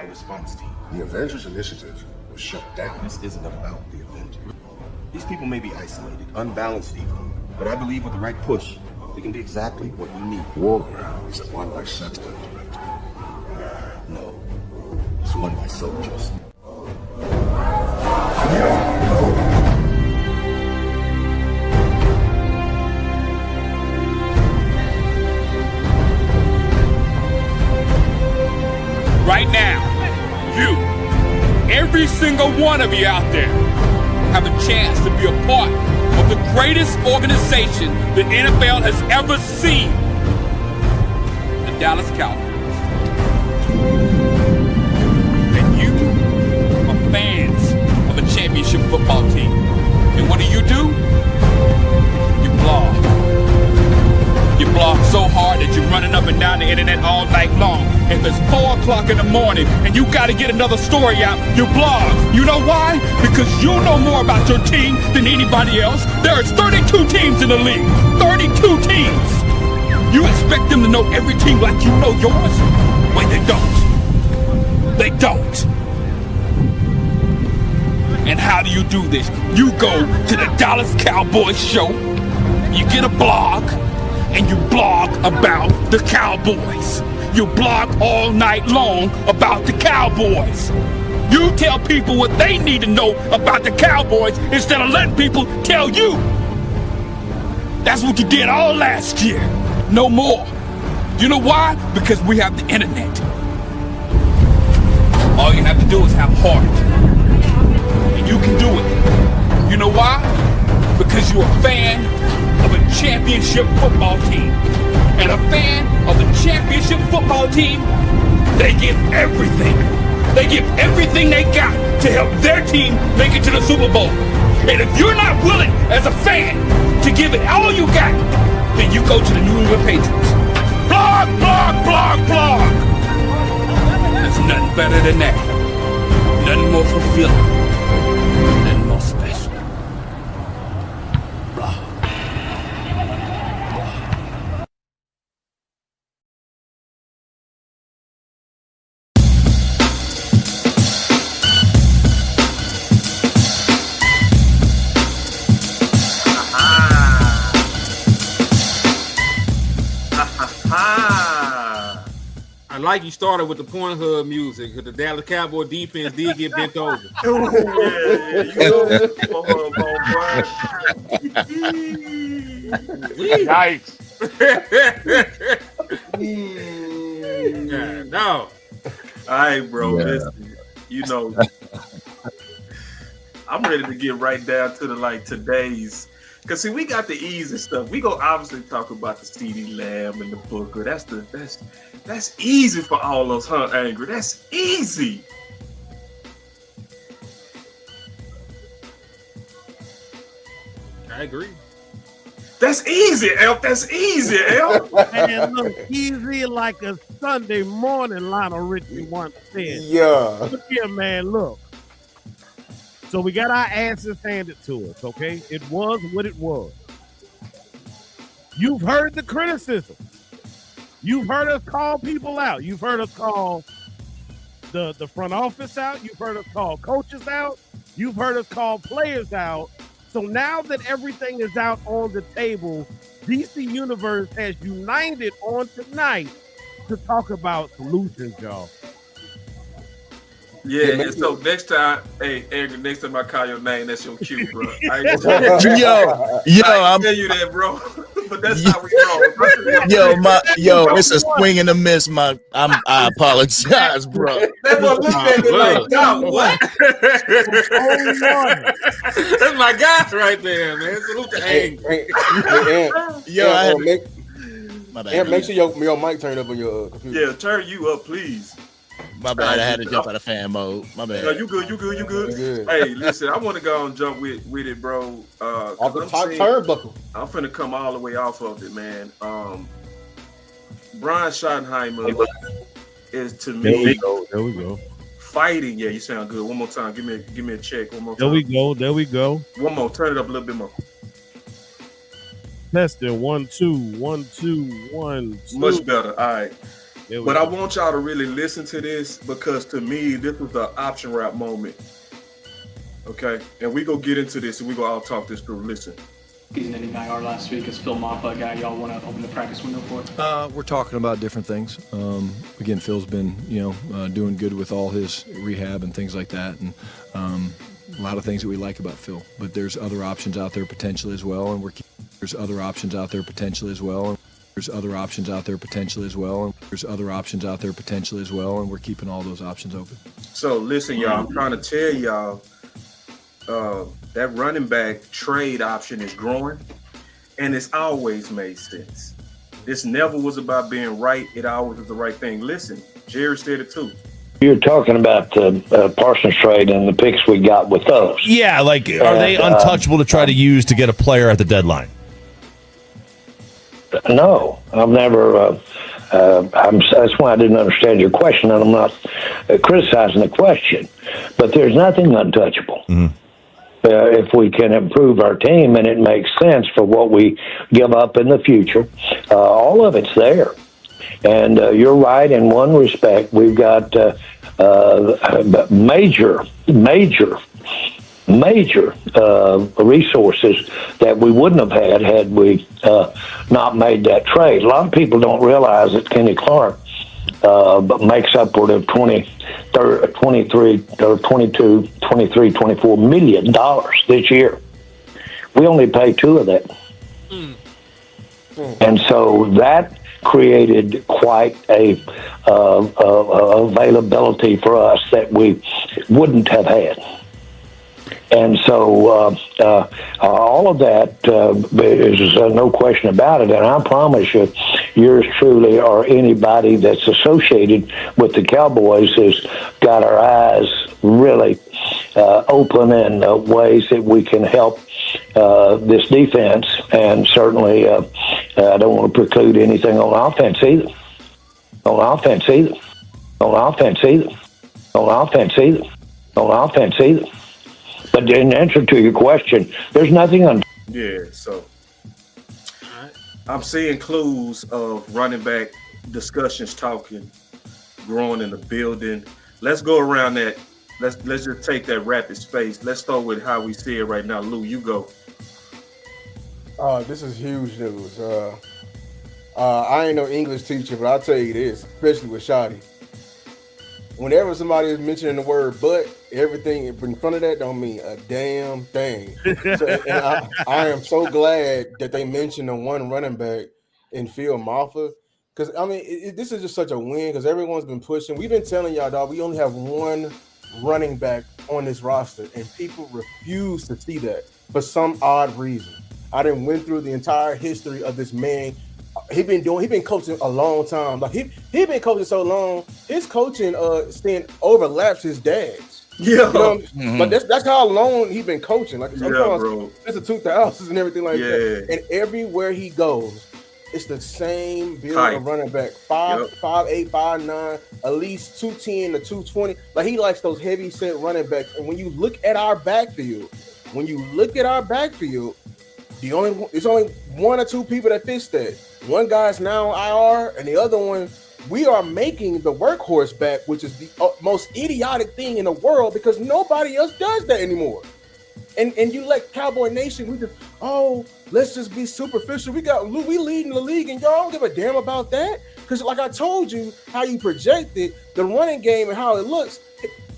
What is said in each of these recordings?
response team. The Avengers Initiative was shut down. This isn't about the Avengers. These people may be isolated, unbalanced even, but I believe with the right push, they can be exactly what we need. War grounds are won by sentinel, Director. No, it's won by soldiers. Right now, every single one of you out there, have a chance to be a part of the greatest organization the NFL has ever seen. The Dallas Cowboys. And you are fans of a championship football team. And what do? You blog. You blog so hard that you're running up and down the internet all night long. If it's 4 o'clock in the morning and you got to get another story out, you blog. You know why? Because you know more about your team than anybody else. There is 32 teams in the league. 32 teams. You expect them to know every team like you know yours? Wait, they don't. They don't. And how do you do this? You go to the Dallas Cowboys show, you get a blog, and you blog about the Cowboys. You blog all night long about the Cowboys. You tell people what they need to know about the Cowboys instead of letting people tell you. That's what you did all last year. No more. You know why? Because we have the internet. All you have to do is have heart. And you can do it. You know why? Because you're a fan of a championship football team. And a fan of a championship football team, they give everything. They give everything they got to help their team make it to the Super Bowl. And if you're not willing as a fan to give it all you got, then you go to the New England Patriots. Blog, blog, blog, blog. There's nothing better than that. Nothing more fulfilling. Nothing more special. Blog. I like you started with the Pornhub music because the Dallas Cowboy defense did get bent over. Yikes. Yeah, no. All right, bro. Yeah. Listen, you know, I'm ready to get right down to the today's. Cause see, we got the easy stuff. We gonna obviously talk about the CeeDee Lamb and the Booker. That's easy for all us, huh, Angry? That's easy. I agree. That's easy, Elf. That's easy, Elf. Man, look, easy like a Sunday morning, Lionel Richie once said. Yeah. Look here, man, look. So we got our asses handed to us, okay? It was what it was. You've heard the criticism. You've heard us call people out. You've heard us call the front office out. You've heard us call coaches out. You've heard us call players out. So now that everything is out on the table, DC Universe has united on tonight to talk about solutions, y'all. Yeah, so next time, hey, Andrew, next time I call your name, that's your cue, bro. I I'm tell you that, bro. But that's how we roll. It's a swing and a miss. I apologize, bro. That boy looked at me like, no, what? That's my guys right there, man. Salute to Ang. Make sure your mic turned up on your computer. Yeah, turn you up, please. My bad, I had to jump out of fan mode. My bad. No, you good. Hey, listen, I want to go and jump with it, bro. Off the top turnbuckle. I'm finna come all the way off of it, man. Brian Schottenheimer is to me. There we go. Fighting. Yeah, you sound good. One more time. Give me a check. One more time. There we go. One more. Turn it up a little bit more. Testing 1 2 1 2 1 2. Much better. All right. But I want y'all to really listen to this because to me, this was the option route moment. Okay, and we go get into this and we go all talk this through. Listen. Season ending IR last week. Is Phil Maffa a guy y'all want to open the practice window for? We're talking about different things. Again, Phil's been doing good with all his rehab and things like that, and a lot of things that we like about Phil. But there's other options out there potentially as well, and there's other options out there potentially as well. And there's other options out there potentially as well, and there's other options out there potentially as well, and we're keeping all those options open. So listen, y'all. I'm trying to tell y'all. That running back trade option is growing, and it's always made sense. This never was about being right. It always was the right thing. Listen, Jerry said it too. You're talking about the Parsons trade and the picks we got with those. Yeah, are they untouchable to try to use to get a player at the deadline? No, I've never. That's why I didn't understand your question, and I'm not criticizing the question. But there's nothing untouchable. Mm-hmm. If we can improve our team and it makes sense for what we give up in the future, all of it's there. And you're right in one respect. We've got major resources that we wouldn't have had we not made that trade. A lot of people don't realize that Kenny Clark makes upward of 23, 24 million dollars this year. We only pay 2 of that. And so that created quite a availability for us that we wouldn't have had. And so all of that is no question about it. And I promise you, yours truly or anybody that's associated with the Cowboys has got our eyes really open in ways that we can help this defense. And certainly I don't want to preclude anything on offense either. But in answer to your question, there's nothing on. Yeah, so I'm seeing clues of running back discussions, talking, growing in the building. Let's go around that. Let's just take that rapid space. Let's start with how we see it right now. Lou, you go. This is huge news. I ain't no English teacher, but I'll tell you this, especially with Shotty. Whenever somebody is mentioning the word "but," everything in front of that don't mean a damn thing. And I am so glad that they mentioned the one running back in Phil Maffa, because I mean this is just such a win because everyone's been pushing. We've been telling y'all, dog, we only have one running back on this roster, and people refuse to see that for some odd reason. I done went through the entire history of this man. He been coaching a long time. Like he been coaching so long, his coaching stint overlaps his dad's. Yeah, but that's how long he been coaching. Like bro. It's the 2000s and everything like that. And everywhere he goes, it's the same build of running back. 5'8", 5'9", at least 210 to 220. Like he likes those heavy set running backs. And when you look at our backfield, it's only 1 or 2 people that fits that. One guy's now on IR, and the other one, we are making the workhorse back, which is the most idiotic thing in the world because nobody else does that anymore. And you let Cowboy Nation, let's just be superficial. We leading the league, and y'all don't give a damn about that. Because like I told you, how you projected the running game and how it looks,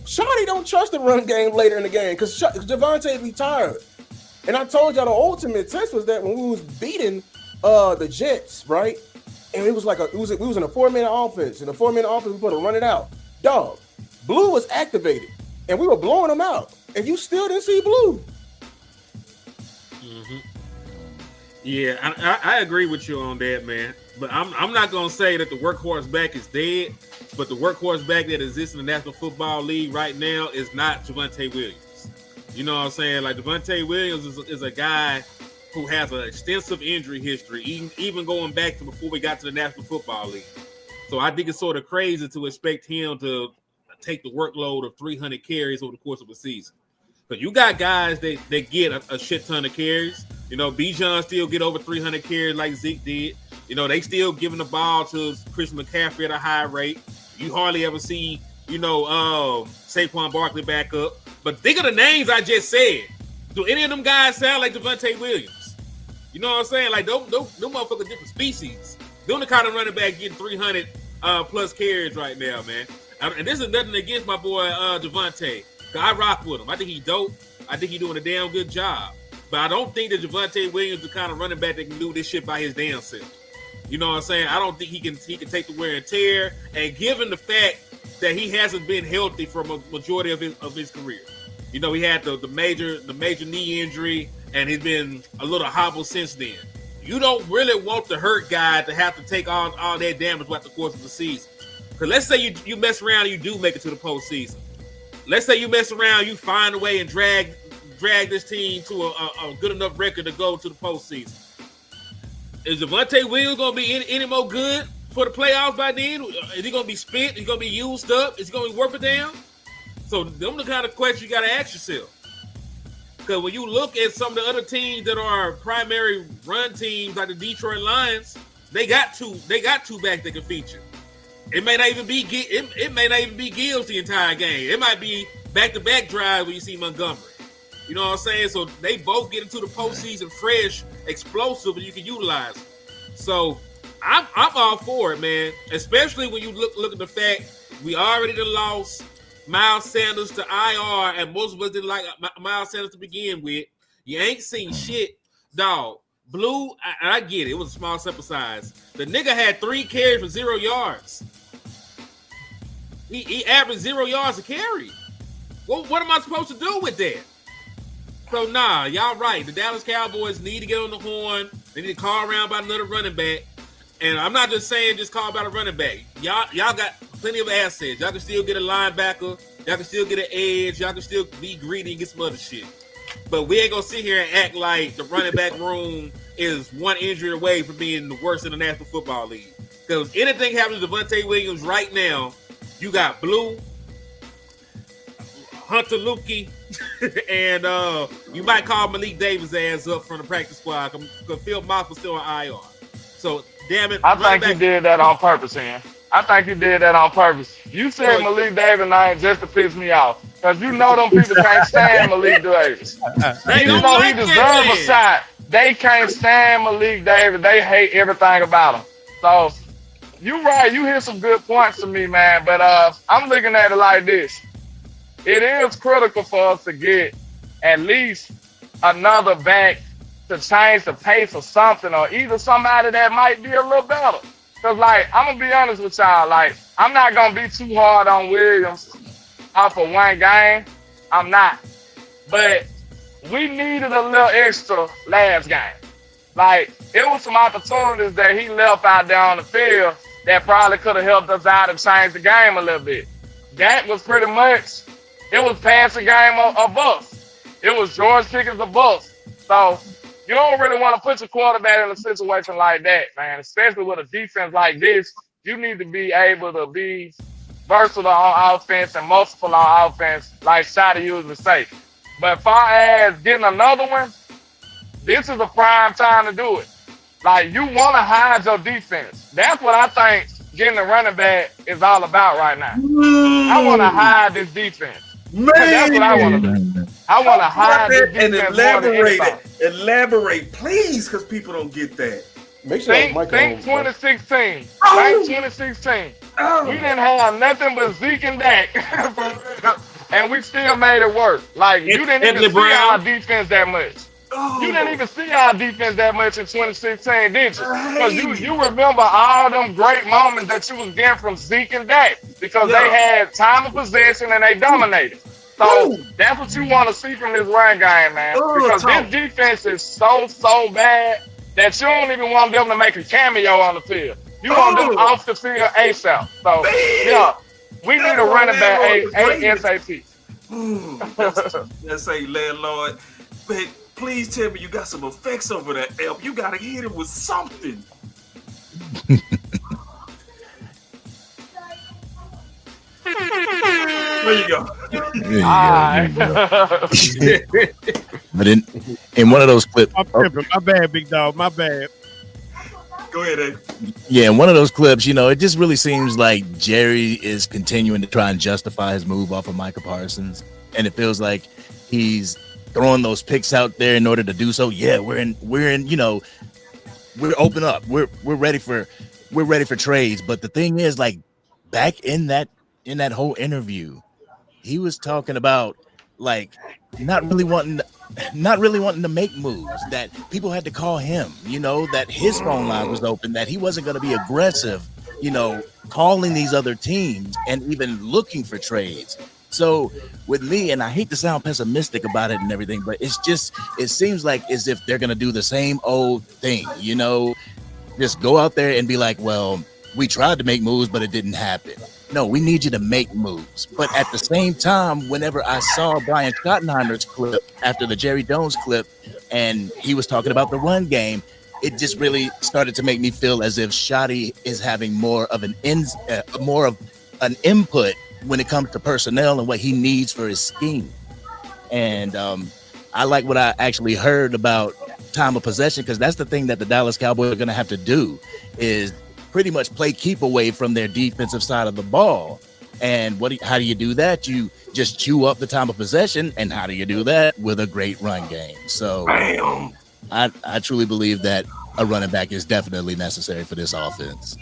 Shotty don't trust the run game later in the game because Javonte be tired. And I told y'all the ultimate test was that when we was beating the Jets, right? And it was like we was in a 4-minute offense. In a 4-minute offense, we put to run it out. Dog, Blue was activated, and we were blowing them out, and you still didn't see Blue. Mm-hmm. Yeah, I agree with you on that, man. But I'm not gonna say that the workhorse back is dead. But the workhorse back that exists in the National Football League right now is not Javonte Williams. You know what I'm saying? Like Javonte Williams is a guy who has an extensive injury history, even going back to before we got to the National Football League. So I think it's sort of crazy to expect him to take the workload of 300 carries over the course of a season. But you got guys that get a shit ton of carries. You know, Bijan still get over 300 carries like Zeke did. You know, they still giving the ball to Chris McCaffrey at a high rate. You hardly ever see, Saquon Barkley back up. But think of the names I just said. Do any of them guys sound like Devontae Williams? You know what I'm saying? Like, them motherfuckers different species. Them the kind of running back getting 300 plus carries right now, man. And this is nothing against my boy Devontae. I rock with him. I think he dope. I think he's doing a damn good job. But I don't think that Devontae Williams is the kind of running back that can do this shit by his damn self. You know what I'm saying? I don't think he can take the wear and tear. And given the fact that he hasn't been healthy for a majority of his career, you know, he had the major knee injury, and he's been a little hobbled since then. You don't really want the hurt guy to have to take all that damage throughout the course of the season. Because let's say you mess around and you do make it to the postseason. Let's say you mess around, you find a way and drag this team to a good enough record to go to the postseason. Is Devontae Williams going to be any more good for the playoffs by then? Is he going to be spent? Is he going to be used up? Is he going to be worth a damn? So them the kind of questions you got to ask yourself. Because when you look at some of the other teams that are primary run teams, like the Detroit Lions, they got two backs that can feature. It may not even be Gibbs the entire game. It might be back-to-back drives when you see Montgomery. You know what I'm saying? So they both get into the postseason fresh, explosive, and you can utilize them. So I'm all for it, man. Especially when you look at the fact we already done lost Miles Sanders to IR, and most of us didn't like Miles Sanders to begin with. You ain't seen shit, dog. Blue, I get it. It was a small sample size. The nigga had 3 carries for 0 yards. He averaged 0 yards a carry. Well, what am I supposed to do with that? So, nah, y'all right. The Dallas Cowboys need to get on the horn. They need to call around by another running back. And I'm not just saying just call about a running back. Y'all got plenty of assets. Y'all can still get a linebacker. Y'all can still get an edge. Y'all can still be greedy and get some other shit. But we ain't going to sit here and act like the running back room is one injury away from being the worst in the National Football League. Because anything happens to Devontae Williams right now, you got Blue, Hunter Lukey, and you might call Malik Davis' ass up from the practice squad because Phil Moss was still on IR. So, damn it. I think you did that on purpose, man. I think you did that on purpose. You said Malik Davis name just to piss me off. Because you know them people can't stand Malik Davis. Even though he deserves a shot, they can't stand Malik Davis. They hate everything about him. So, you're right. You hit some good points to me, man. But I'm looking at it like this. It is critical for us to get at least another back to change the pace or something, or either somebody that might be a little better. Because, like, I'm going to be honest with y'all. Like, I'm not going to be too hard on Williams off of one game. I'm not. But we needed a little extra last game. Like, it was some opportunities that he left out there on the field that probably could have helped us out and changed the game a little bit. That was pretty much, it was passing game a bust. It was George Pickens a bust. So, you don't really want to put your quarterback in a situation like that, man. Especially with a defense like this, you need to be able to be versatile on offense and multiple on offense, like Shotty usually say. But far as getting another one, this is a prime time to do it. Like, you want to hide your defense. That's what I think getting a running back is all about right now. I want to hide this defense. Man. That's what I want to do. I want to hide this defense more than anything. Elaborate, please, because people don't get that. Make sure think 2016. Think 2016. We didn't have nothing but Zeke and Dak. And we still made it work. Like, you didn't even see our defense that much. You didn't even see our defense that much in 2016, did you? Because you remember all them great moments that you was getting from Zeke and Dak because they had time of possession and they dominated. So that's what you want to see from this run game, man. Because this defense is so bad that you don't even want them to make a cameo on the field. You want them off the field ASAP. So, yeah, we need a running back ASAP. Let's say landlord. But please tell me you got some effects over there, Elp. You got to hit him with something. There you go. But in one of those clips, I'm tripping. My bad, big dog. My bad. Go ahead, Ed. yeah, in one of those clips, it just really seems like Jerry is continuing to try and justify his move off of Micah Parsons, and it feels like he's throwing those picks out there in order to do so. Yeah, we're in, we're open up. We're ready for trades. But the thing is, like, back in that whole interview, he was talking about like not really wanting to make moves, that people had to call him, that his phone line was open, that he wasn't going to be aggressive, calling these other teams and even looking for trades. So with me, and I hate to sound pessimistic about it and everything, but it seems like as if they're going to do the same old thing, just go out there and be like, well, we tried to make moves, but it didn't happen. No, we need you to make moves. But at the same time, whenever I saw Brian Schottenheimer's clip after the Jerry Jones clip, and he was talking about the run game, it just really started to make me feel as if Shotty is having more of an input when it comes to personnel and what he needs for his scheme. And I like what I actually heard about time of possession, because that's the thing that the Dallas Cowboys are going to have to do, is pretty much play keep away from their defensive side of the ball. And how do you do that? You just chew up the time of possession. And how do you do that? With a great run game. So I truly believe that a running back is definitely necessary for this offense.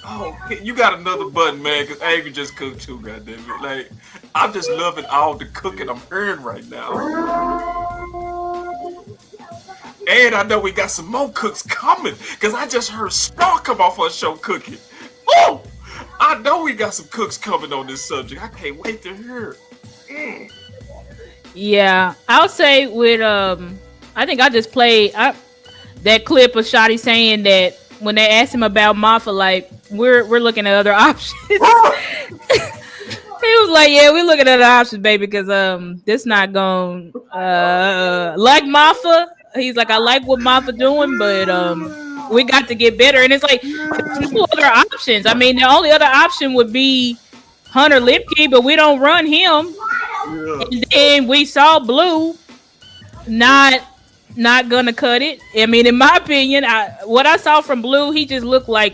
Oh, you got another button, man, because Angry just cooked too, goddammit. Like, I'm just loving all the cooking I'm hearing right now. And I know we got some more cooks coming, because I just heard Star come off her show cooking. Oh, I know we got some cooks coming on this subject. I can't wait to hear it. Yeah, I'll say with I think I just played that clip of Shotty saying that when they asked him about Maffa, like, we're looking at other options. He was like, yeah, we're looking at other options, baby, because this not going like Maffa. He's like, I like what Maffa doing, but we got to get better. And it's like, there's no other options. I mean, the only other option would be Hunter Lipke, but we don't run him. Yeah. And then we saw Blue not gonna cut it. I mean, in my opinion, what I saw from Blue, he just looked like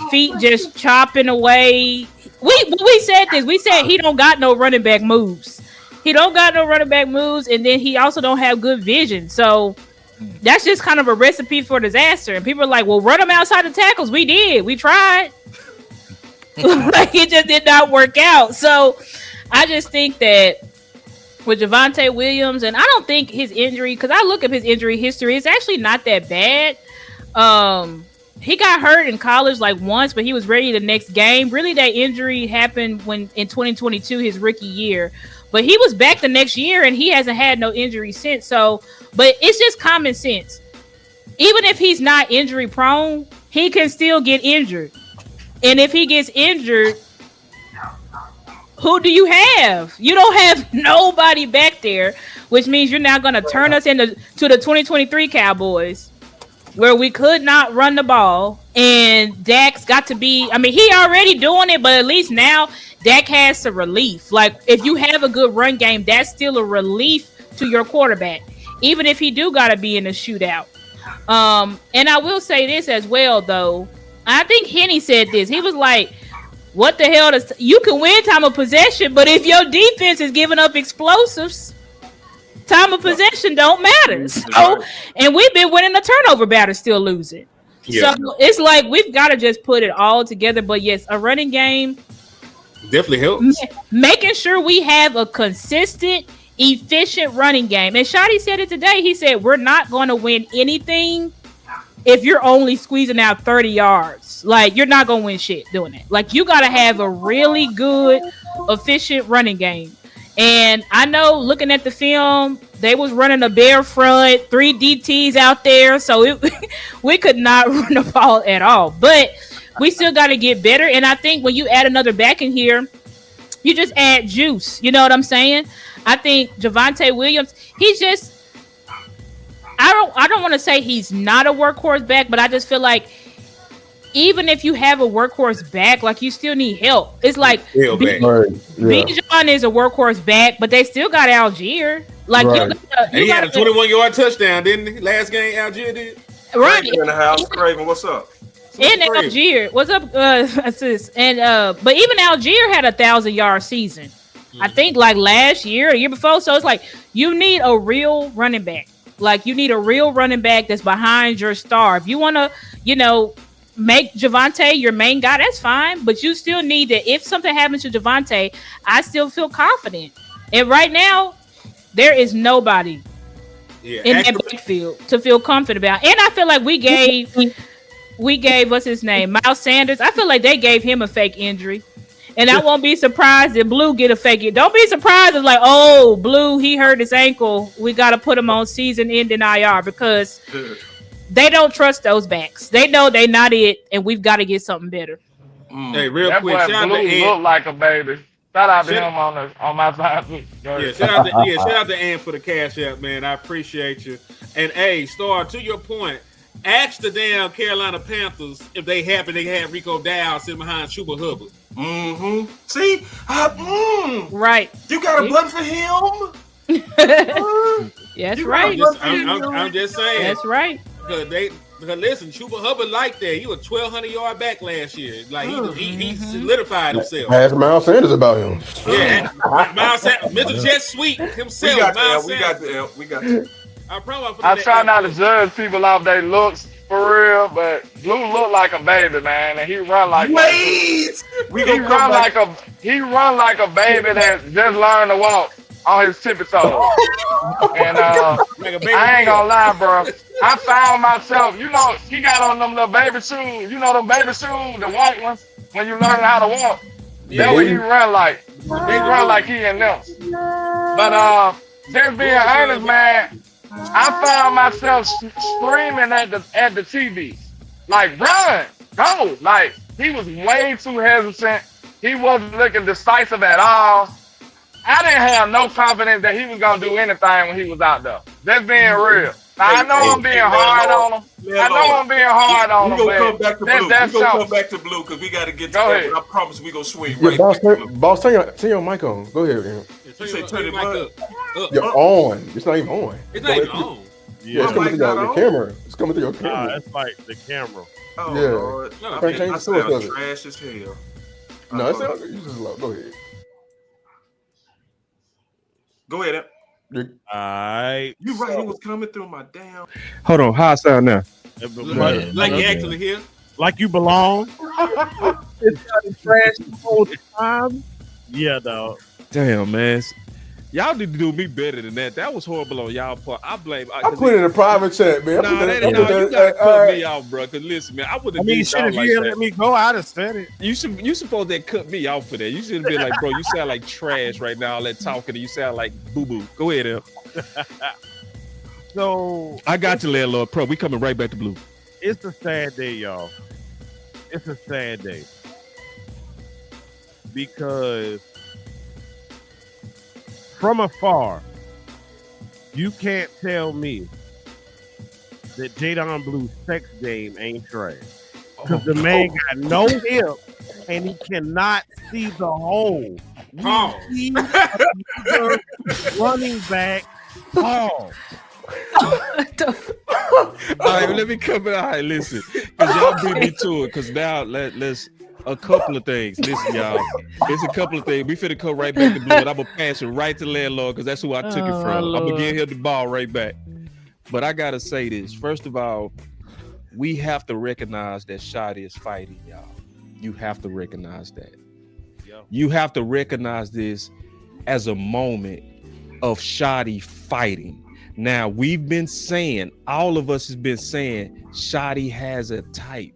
feet just chopping away. We said this. We said he don't got no running back moves. He don't got no running back moves, and then he also don't have good vision. So that's just kind of a recipe for disaster. And people are like, well, run him outside the tackles. We did. We tried. Like, it just did not work out. So I just think that with Javonte Williams, and I don't think his injury, because I look at his injury history, it's actually not that bad. He got hurt in college like once, but he was ready the next game. Really, that injury happened when in 2022, his rookie year. But he was back the next year, and he hasn't had no injury since. So, but it's just common sense. Even if he's not injury prone, he can still get injured. And if he gets injured, who do you have? You don't have nobody back there, which means you're now going to turn us into the 2023 Cowboys, where we could not run the ball. And Dak's got to be, I mean, he already doing it, but at least now Dak has some relief. Like, if you have a good run game, that's still a relief to your quarterback, even if he do got to be in a shootout. And I will say this as well, though. I think Henny said this. He was like, what the hell does you can win time of possession, but if your defense is giving up explosives, time of possession don't matter. So, and we've been winning the turnover battle, still losing. Yeah. So it's like we've got to just put it all together. But yes, a running game definitely helps. Making sure we have a consistent, efficient running game. And Shotty said it today. He said, we're not going to win anything if you're only squeezing out 30 yards. Like, you're not going to win shit doing it. Like, you got to have a really good, efficient running game. And I know, looking at the film, they was running a bare front, 3 DTs out there. So we could not run the ball at all. But we still got to get better. And I think when you add another back in here, you just add juice. You know what I'm saying? I think Javonte Williams, he's just, I don't want to say he's not a workhorse back, but I just feel like even if you have a workhorse back, like, you still need help. It's like Bijan is a workhorse back, but they still got Algier. Like Right. He had a 21-yard touchdown, didn't he? Last game, Algier did. Right. Craven in the house. Craven, what's up? And Algier, what's up, assist? And but even Algier had 1,000-yard season. I think like last year, a year before. So it's like you need a real running back. Like you need a real running back that's behind your star. If you want to, make Javonte your main guy, that's fine. But you still need that. If something happens to Javonte, I still feel confident. And right now, there is nobody in that backfield to feel confident about. And I feel like we gave what's his name, Miles Sanders. I feel like they gave him a fake injury. And I won't be surprised if Blue get a fake it. Don't be surprised if like, oh, Blue, he hurt his ankle. We got to put him on season-ending IR because they don't trust those backs. They know they're not it, and we've got to get something better. Hey, real that quick, boy shout out Blue to look like a baby. Shout out to him on my side. Yeah, shout out to Ann for the cash app, man. I appreciate you. And hey, Star, to your point, ask the damn Carolina Panthers if they happen to have Rico Dowd sitting behind Chuba Hubbard. Mm-hmm. See? Right. You got a button for him? That's right. I'm just saying. That's right. Because listen, Chuba Hubbard liked that. He was 1,200-yard back last year. Like he solidified himself. Ask Miles Sanders about him. Yeah, Miles Sanders, Mr. Jet Sweet himself. We got the I try not to judge people off their looks for real, but Blue look like a baby, man, and he run like he run like a baby that just learned to walk on his tippy toes. And I ain't gonna lie, bro. I found myself, he got on them little baby shoes. You know them baby shoes, the white ones, when you learn how to walk. That's what he run like. He run like he in them. But just being honest, man, I found myself screaming at the TV, like run, go. Like he was way too hesitant. He wasn't looking decisive at all. I didn't have no confidence that he was gonna do anything when he was out there. That's being real. Now I know I'm being hard on him. I know I'm being hard on him. We're gonna come back to Blue. We're gonna come back to Blue because we gotta get to that. I promise we gonna swing right back. Boss, turn your mic on. Go ahead, man. You say turn it up. You're on. It's not even on. It's not even on. Yeah, it's coming through your camera. It's coming through your camera. That's like the camera. Oh, yeah. Lord. I sound trash as hell. No, it's not. You just go ahead. Go ahead. Alright. You right, it was coming through my damn. Hold on, how I sound now? Like you actually here? Like you belong? It's trash the whole time. Yeah, dog. Damn, man. Y'all need to do me better than that. That was horrible on y'all part. I blame. I put it in a private chat, man. You gotta cut me out, bro. Cause listen, man, I wouldn't. Shit, if you didn't let me go, I'd have said it. You supposed to cut me out for that. You shouldn't be like, bro, you sound like trash right now. All that talking, and you sound like boo boo. Go ahead, Em. So I got you, landlord. Pro, we coming right back to Blue. It's a sad day, y'all. It's a sad day because from afar, you can't tell me that Jadon Blue's sex game ain't trash. Because the man got no hip and he cannot see the hole. He's running back. Paul. All right, let me come in. All right, listen, because y'all beat me to it. Because now let's a couple of things. Listen, y'all, it's a couple of things. We finna come right back to Blue, and I'm gonna pass it right to landlord because that's who I took it from. I'm gonna give him the ball right back. But I gotta say this. First of all, we have to recognize that Shotty is fighting, y'all. You have to recognize that. You have to recognize this as a moment of Shotty fighting. Now, we've been saying, all of us has been saying, Shotty has a type.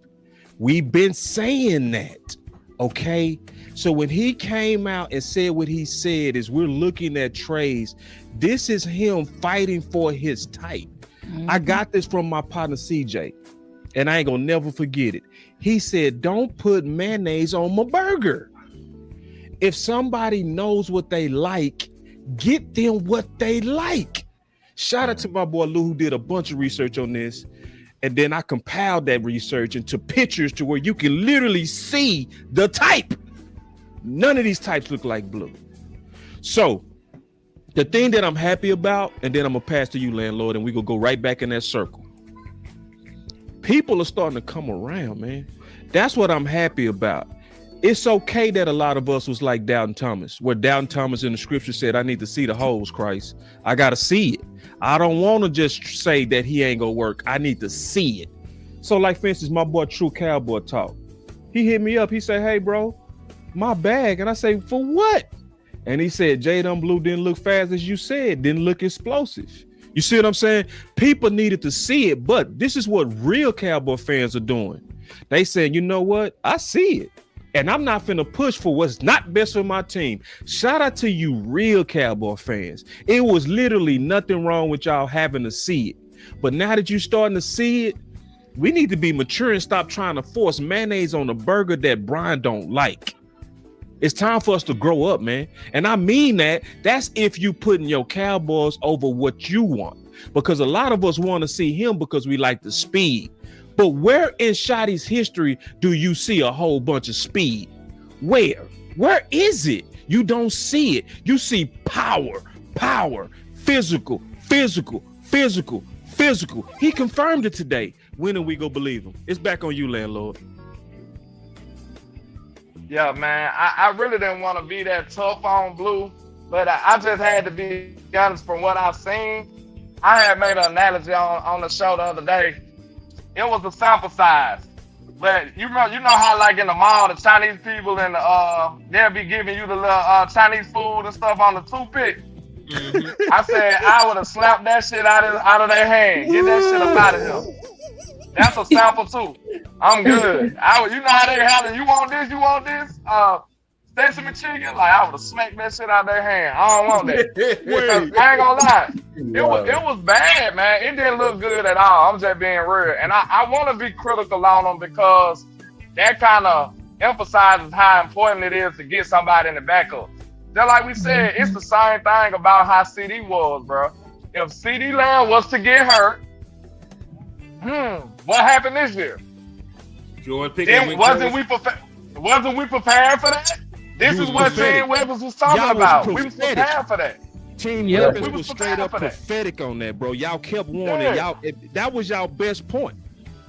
We've been saying that, okay? So when he came out and said what he said is we're looking at trades, this is him fighting for his type. I got this from my partner CJ, and I ain't gonna never forget it. He said, don't put mayonnaise on my burger. If somebody knows what they like, get them what they like. Shout out to my boy Lou, who did a bunch of research on this. And then I compiled that research into pictures to where you can literally see the type. None of these types look like Blue. So The thing that I'm happy about, and then I'm gonna pass to you, landlord, and we gonna go right back in that circle. People are starting to come around, man. That's what I'm happy about. It's okay that a lot of us was like Doubting Thomas, where Doubting Thomas in the scripture said, I need to see the holes, Christ. I got to see it. I don't want to just say that he ain't going to work. I need to see it. So like, for instance, my boy True Cowboy Talk, he hit me up. He said, hey, bro, my bag. And I say, for what? And he said, Jadon Blue didn't look fast as you said, didn't look explosive. You see what I'm saying? People needed to see it, but this is what real Cowboy fans are doing. They said, you know what? I see it. And I'm not finna push for what's not best for my team. Shout out to you real Cowboy fans. It was literally nothing wrong with y'all having to see it. But now that you're starting to see it, we need to be mature and stop trying to force mayonnaise on a burger that Brian don't like. It's time for us to grow up, man. And I mean that. That's if you putting your Cowboys over what you want. Because a lot of us want to see him because we like the speed. But where in Shotty's history do you see a whole bunch of speed? Where? Where is it? You don't see it. You see power, physical. He confirmed it today. When are we gonna believe him? It's back on you, landlord. Yeah, man, I really didn't want to be that tough on Blue, but I just had to be honest from what I've seen. I had made an analogy on the show the other day. It was a sample size, but you know how like in the mall, the Chinese people and they'll be giving you the little Chinese food and stuff on the toothpick. Mm-hmm. I said I would have slapped that shit out of their hand. Get that shit up out of here. That's a sample too. I'm good. You know how they have it. You want this? You want this? Sesame chicken? Like I would have smacked that shit out of their hand. I don't want that. I ain't gonna lie. It was bad, man. It didn't look good at all. I'm just being real. And I want to be critical on them because that kind of emphasizes how important it is to get somebody in the backup. Just like we said, it's the same thing about how CD was, bro. If CD Lamb was to get hurt, what happened this year? Then wasn't we prepared for that? This is what Shane Weathers was talking about. We was prepared for that. Team Weathers was straight up prophetic on that, bro. Y'all kept warning y'all. That was y'all best point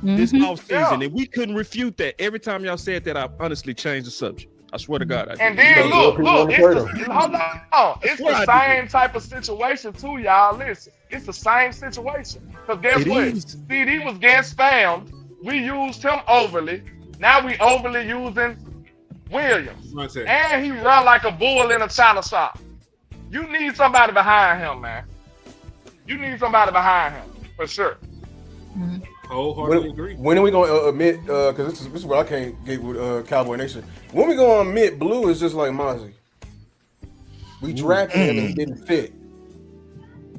this offseason, and we couldn't refute that. Every time y'all said that, I honestly changed the subject. I swear to God. And then look, hold on. It's the same type of situation too, y'all. Listen, it's the same situation. Because guess what? CD was getting spammed. We used him overly. Now we overly using Williams. And he run like a bull in a china shop. You need somebody behind him, man. You need somebody behind him, for sure. Wholeheartedly agree. When are we going to admit, because this is what I can't get with Cowboy Nation. When we going to admit Blue is just like Mozzie? We drafted him and he didn't fit.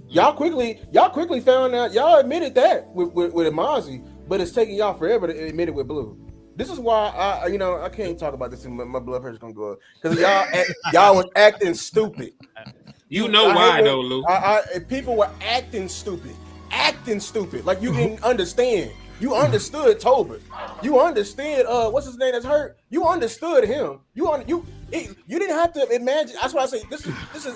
Y'all quickly found out, y'all admitted that with Mozzie, but it's taking y'all forever to admit it with Blue. This is why I can't talk about this and my blood pressure's gonna go up. Because y'all was acting stupid. You know why though, Lou? People were acting stupid. Like you didn't understand. You understood Tolbert. You understood what's his name that's hurt. You understood him. You didn't have to imagine. That's why I say this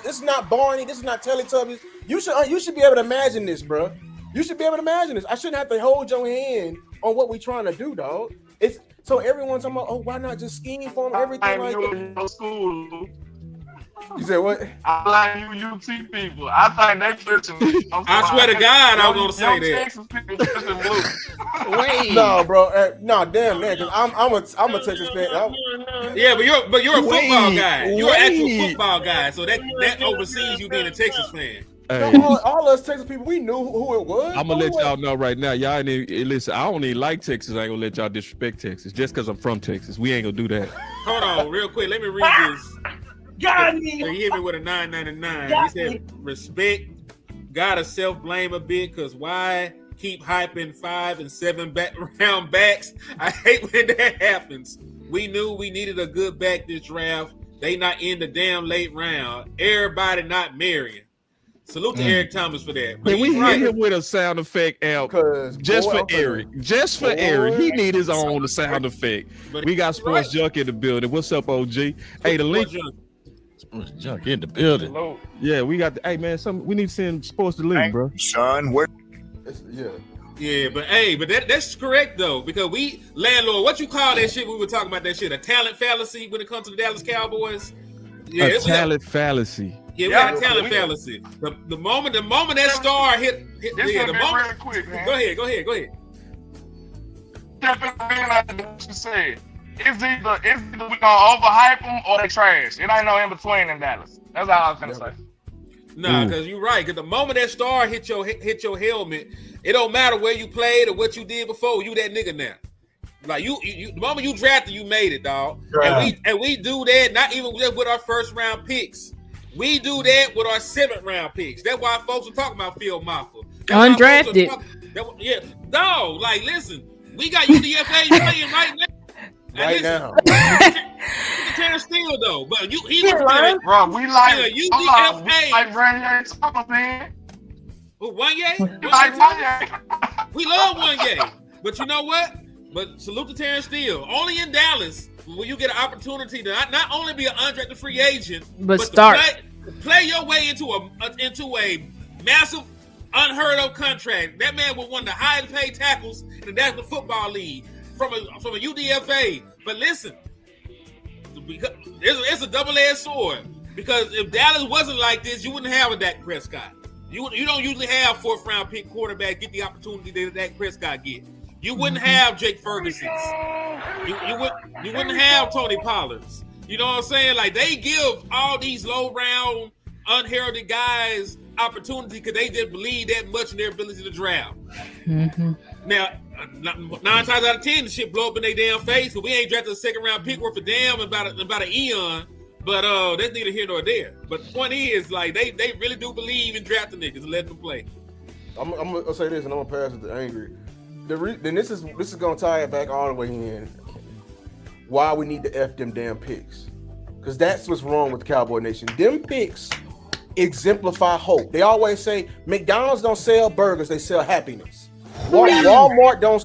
is not Barney. This is not Teletubbies. You should be able to imagine this, bro. You should be able to imagine this. I shouldn't have to hold your hand on what we're trying to do, dog. It's so everyone's talking about, why not just scheme for him? Everything like that. School. You said what? I like you UT people. I think they pushing. I swear to God, I was gonna say that. Texas people pushing Blue. Wait. No, bro. No, damn man. Cause I'm a Texas fan. Yeah, but you're a football guy. You're an actual football guy. So that oversees you being a Texas fan. Hey. No, all us Texas people, we knew who it was. I'm gonna let y'all know right now. Y'all ain't listen. I don't even like Texas. I ain't gonna let y'all disrespect Texas just because I'm from Texas. We ain't gonna do that. Hold on, real quick. Let me read this. God, he hit me with a 999. He said, "Respect. Gotta self-blame a bit because why keep hyping 5 and 7 round backs? I hate when that happens. We knew we needed a good back this draft. They not in the damn late round. Everybody not marrying." Salute to Eric Thomas for that. Can we hit him with a sound effect, Al? Just for Eric. Just for Eric. He need his own sound effect. We got Sports Junk in the building. What's up, OG? Hey, the link. Sports Junkie in the building. Hello. Yeah, we got. Hey man, we need to send sports to league, bro. Son, where? Yeah. Yeah, but that's correct though, because we landlord, what you call that shit? We were talking about that shit, a talent fallacy when it comes to the Dallas Cowboys. Yeah, A talent fallacy. Yeah, we got a talent fallacy. The moment that star hit This the moment. real quick, man. Go ahead. Step in what you said. It's either we gonna overhype them or they trash. It ain't no in between in Dallas. That's all I was gonna say. Nah, because you're right. Because the moment that star hit your helmet, it don't matter where you played or what you did before. You that nigga now. Like you the moment you drafted, you made it, dog. Right. And we do that not even just with our first round picks. We do that with our 7th round picks. That's why folks are talking about Phil Maffa. Undrafted. Yeah, dog. Like, listen, we got UDFA playing right now. Right now. Terrence Steele though, but he was playing. Bro, we like UDFA. Like Ranye Thomas, man. Wanye? We love Wanye. But you know what? But salute to Terrence Steele. Only in Dallas will you get an opportunity to not only be an undrafted free agent, but start to play your way into a massive, unheard of contract. That man was one of the highest paid tackles in the National Football League from a UDFA. But listen, it's a double-edged sword, because if Dallas wasn't like this, you wouldn't have a Dak Prescott. You don't usually have 4th round pick quarterback get the opportunity that Dak Prescott get. You wouldn't have Jake Ferguson's. You wouldn't have Tony Pollard's. You know what I'm saying? Like, they give all these low round, unheralded guys opportunity because they just believe that much in their ability to draft. Mm-hmm. Now, 9 times out of 10, the shit blow up in their damn face. So we ain't drafted a 2nd round pick worth a damn about an eon. But that's neither here nor there. But the point is, like, they really do believe in drafting niggas and letting them play. I'm gonna say this, and I'm gonna pass it to Angry. Then this is gonna tie it back all the way in. Why we need to F them damn picks? Because that's what's wrong with the Cowboy Nation. Them picks exemplify hope. They always say McDonald's don't sell burgers; they sell happiness. Walmart don't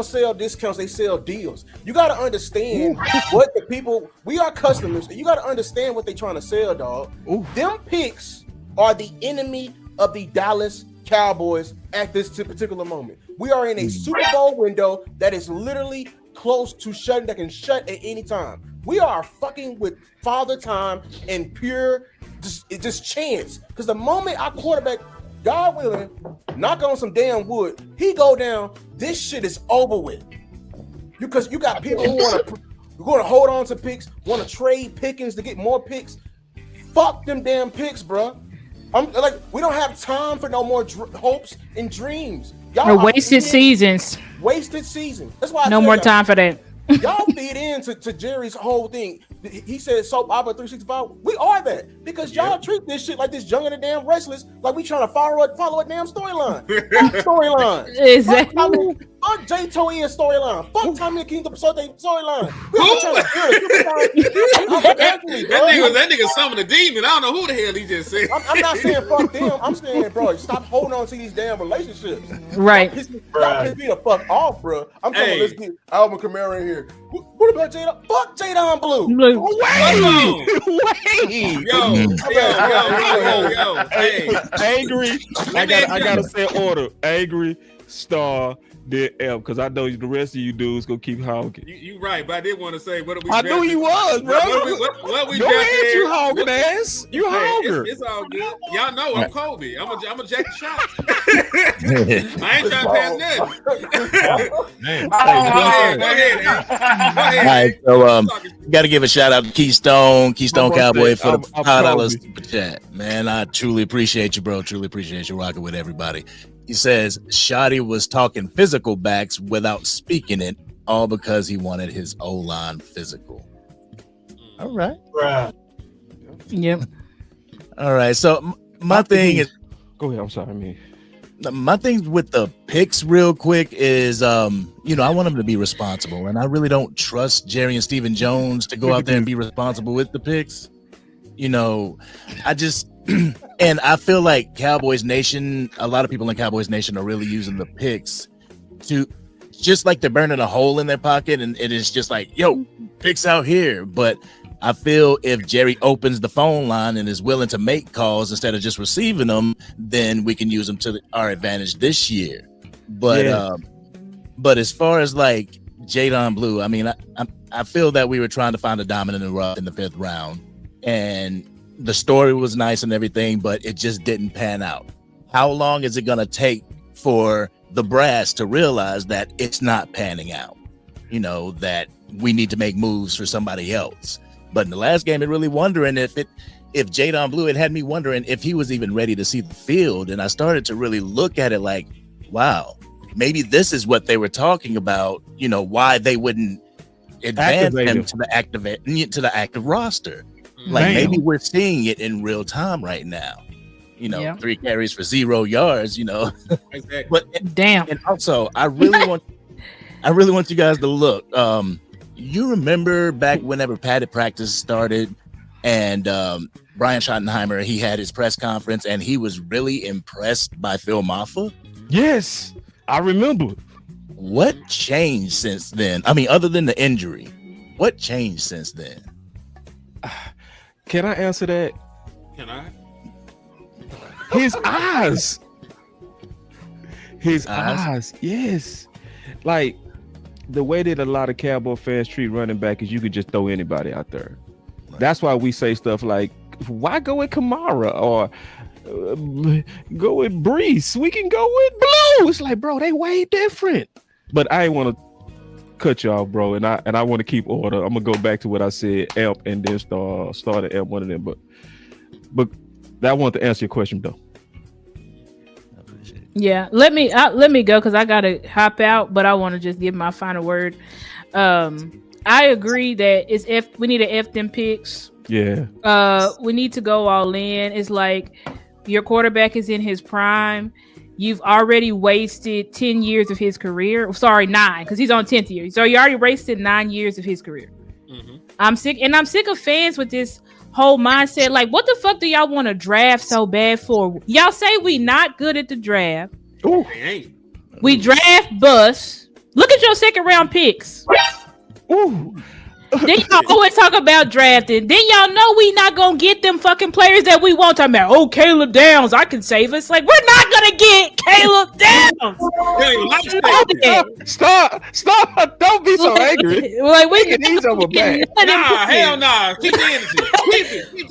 sell discounts; they sell deals. You got to understand what the people. We are customers. You got to understand what they're trying to sell, dog. Them picks are the enemy of the Dallas Cowboys at this particular moment. We are in a Super Bowl window that is literally close to shutting, that can shut at any time. We are fucking with father time and pure just chance. Because the moment our quarterback, God willing, knock on some damn wood, he go down, this shit is over with. Because you got people who want to hold on to picks, want to trade Pickens to get more picks. Fuck them damn picks, bro. I'm like, we don't have time for no more hopes and dreams. Y'all wasted seasons. Wasted season. That's why no more time for that. Y'all feed into Jerry's whole thing. He said soap opera 365. We are that because y'all treat this shit like this Young and the Damn Restless, like we trying to follow a damn storyline. Fuck storyline. Exactly. Fuck Jay Toia's storyline. Fuck Tommy Kingdom storyline. We all trying to that nigga summoned a demon. I don't know who the hell he just said. I'm not saying fuck them. I'm saying, bro, stop holding on to these damn relationships. Right. Y'all piss me the fuck off, bro. I'm talking about, let's get Alvin Kamara in here. What about Jadon? Fuck Jadon Blue. Wait. Yo. Hey. Angry. I gotta say order. Angry, Star, then F, because I know the rest of you dudes gonna keep honking. You right, but I did want to say, what are we? I knew you was, bro. What we Go ahead, you hogging ass. You hogger. It's all good. Y'all know I'm Kobe. I'm a jack the shot. I ain't trying to pass nothing. Go ahead. All right, so got to give a shout out to Keystone Cowboy for the $5 super chat. Man, I truly appreciate you, bro. Truly appreciate you rocking with everybody. He says Shoddy was talking physical backs without speaking it, all because he wanted his O-line physical. All right. Yep. All right. So my thing is, go ahead. I'm sorry, my thing with the picks real quick is, I want them to be responsible, and I really don't trust Jerry and Stephen Jones to go out there and be responsible with the picks. I just, and I feel like Cowboys Nation, a lot of people in Cowboys Nation are really using the picks to, just like they're burning a hole in their pocket, and it is just like, yo, picks out here. But I feel if Jerry opens the phone line and is willing to make calls instead of just receiving them, then we can use them to our advantage this year. But but as far as like Jadon Blue, I mean, I feel that we were trying to find a diamond in the rough in the 5th round, and the story was nice and everything, but it just didn't pan out. How long is it going to take for the brass to realize that it's not panning out? You know, that we need to make moves for somebody else. But in the last game, it really wondering if Jadon Blue, it had me wondering if he was even ready to see the field. And I started to really look at it like, wow, maybe this is what they were talking about, you know, why they wouldn't advance him to the active roster. Like maybe we're seeing it in real time right now. You know, 3 carries for 0 yards, you know. Exactly. But damn. And also I really want you guys to look. You remember back whenever padded practice started and Brian Schottenheimer, he had his press conference and he was really impressed by Phil Maffa? Yes, I remember. What changed since then? I mean, other than the injury, what changed since then? Can I answer that? Can I? His eyes. His eyes. Yes. Like the way that a lot of Cowboy fans treat running back is you could just throw anybody out there. Right. That's why we say stuff like, why go with Kamara or go with Brees? We can go with Blue. It's like, bro, they way different. But I ain't want to cut you off, bro, and I want to keep order. I'm gonna go back to what I said, Elp, and then start at Elp, one of them. But I want to answer your question though. Yeah, let me go because I gotta hop out, but I want to just give my final word. I agree that we need to F them picks. Yeah. We need to go all in. It's like your quarterback is in his prime. You've already wasted 10 years of his career. Sorry, 9, because he's on 10th year. So you already wasted 9 years of his career. Mm-hmm. I'm sick of fans with this whole mindset. Like, what the fuck do y'all want to draft so bad for? Y'all say we not good at the draft. Ooh. We draft bust. Look at your 2nd round picks. Ooh. Then y'all always talk about drafting. Then y'all know we not gonna get them fucking players that we want. Talking about, Caleb Downs, I can save us. Like, we're not gonna get Caleb Downs. Stop! Don't be so angry. Like, we can ease over back. Hell nah. Keep the energy.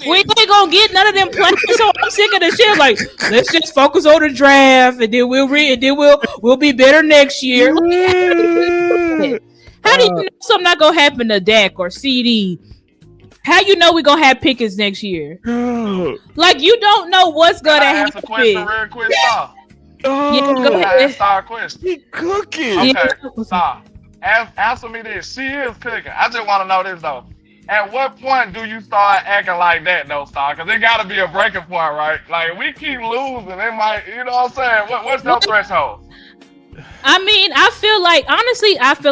We ain't gonna get none of them players. So I'm sick of the shit. Like, let's just focus on the draft, and then we'll be better next year. How do you know something not gonna happen to Dak or CD? How you know we gonna have Pickens next year? Like, you don't know what's gonna happen. Ask a question real quick, Star. Yeah, go ahead. Star question. He cooking. Okay, Star. Answer me this. She is cooking. I just want to know this though. At what point do you start acting like that though, Star? Because there gotta be a breaking point, right? Like, we keep losing. It might, you know what I'm saying? What's your threshold? I mean, I feel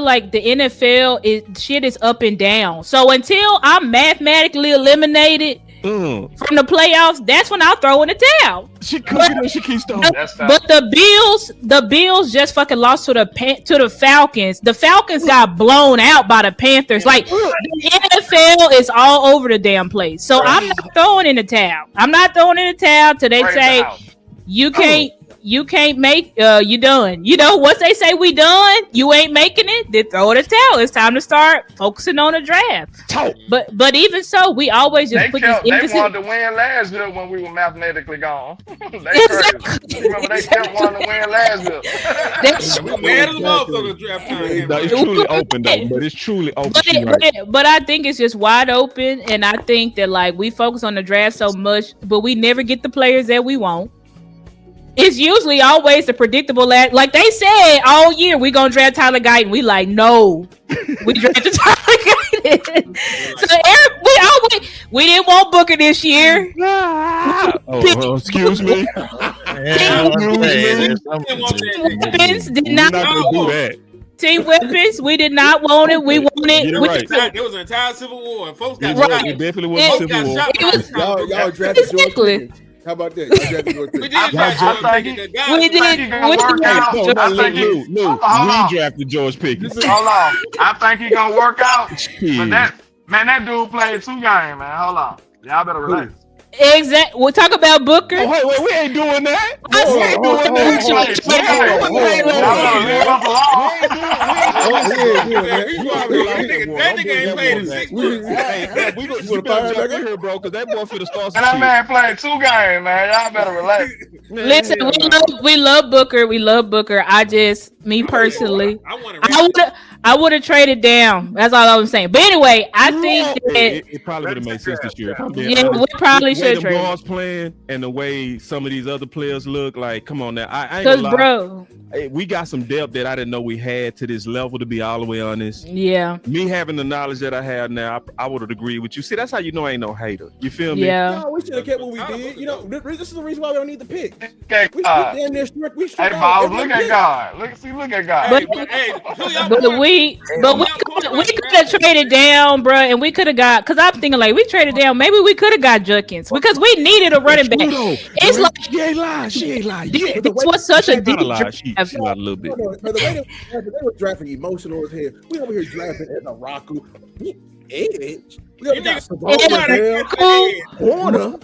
like the NFL shit is up and down. So until I'm mathematically eliminated from the playoffs, that's when I'll throw in the towel. She cooking and she keeps throwing. But the Bills just fucking lost to the Falcons. The Falcons got blown out by the Panthers. Like, the NFL is all over the damn place. So I'm not throwing in the towel. I'm not throwing in the towel till they say you can't make you done. You know, once they say we done, you ain't making it, then throw it a towel. It's time to start focusing on the draft. But even so, we always just they wanted to win last year when we were mathematically gone. Remember they kept wanting to win last year. We mad as well for the draft time. It's truly open though, but it's truly open. But I think it's just wide open, and I think that like we focus on the draft so much, but we never get the players that we want. It's usually always the predictable like they said all year, we gonna draft Tyler Guyton. We like, no, we drafted Tyler Guyton. So we didn't want Booker this year. Excuse me. Team weapons, we did not want it. We wanted. There was an entire civil war. Folks got shot. It definitely was a civil war. Y'all drafted George Pickens. How about that? We drafted George Pickens. Hold on. I think he's gonna work out. But Man, that dude played 2 games, man. Hold on. Y'all better relax. Exactly. We'll talk about Booker. Oh, wait, we ain't doing that. I said That nigga ain't played in 6 months. Hey, we gonna jump in here, bro, because that boy finna start some And that shit. man played 2 games, man. Y'all better relax. Listen, we love Booker. We love Booker. Me personally, I would have traded down. That's all I was saying. But anyway, I think that it probably would have made sense this year. If I'm being yeah, honest. we probably should the trade. Guards playing and the way some of these other players look, like, come on now. I ain't Because, gonna lie. bro, Hey, we got some depth that I didn't know we had to this level, to be all the way honest. yeah, Me having the knowledge that I have now, I would have agreed with you. See, that's how you know I ain't no hater. You feel me? yeah. No, we should have kept what we did. You know, this is the reason why we don't need the pick. Okay, We damn near strict. We hey, boss, look at God. Look at God. But we could have traded down, bro, and we could have got. Because I'm thinking like we traded down. Maybe we could have got Judkins because we needed a running back. It's like she ain't lying. She ain't lying. this was such a deep draft. She lied a little bit. The way they were drafting emotional as hell. We over here drafting as a Raku. Edge. We over got Corner.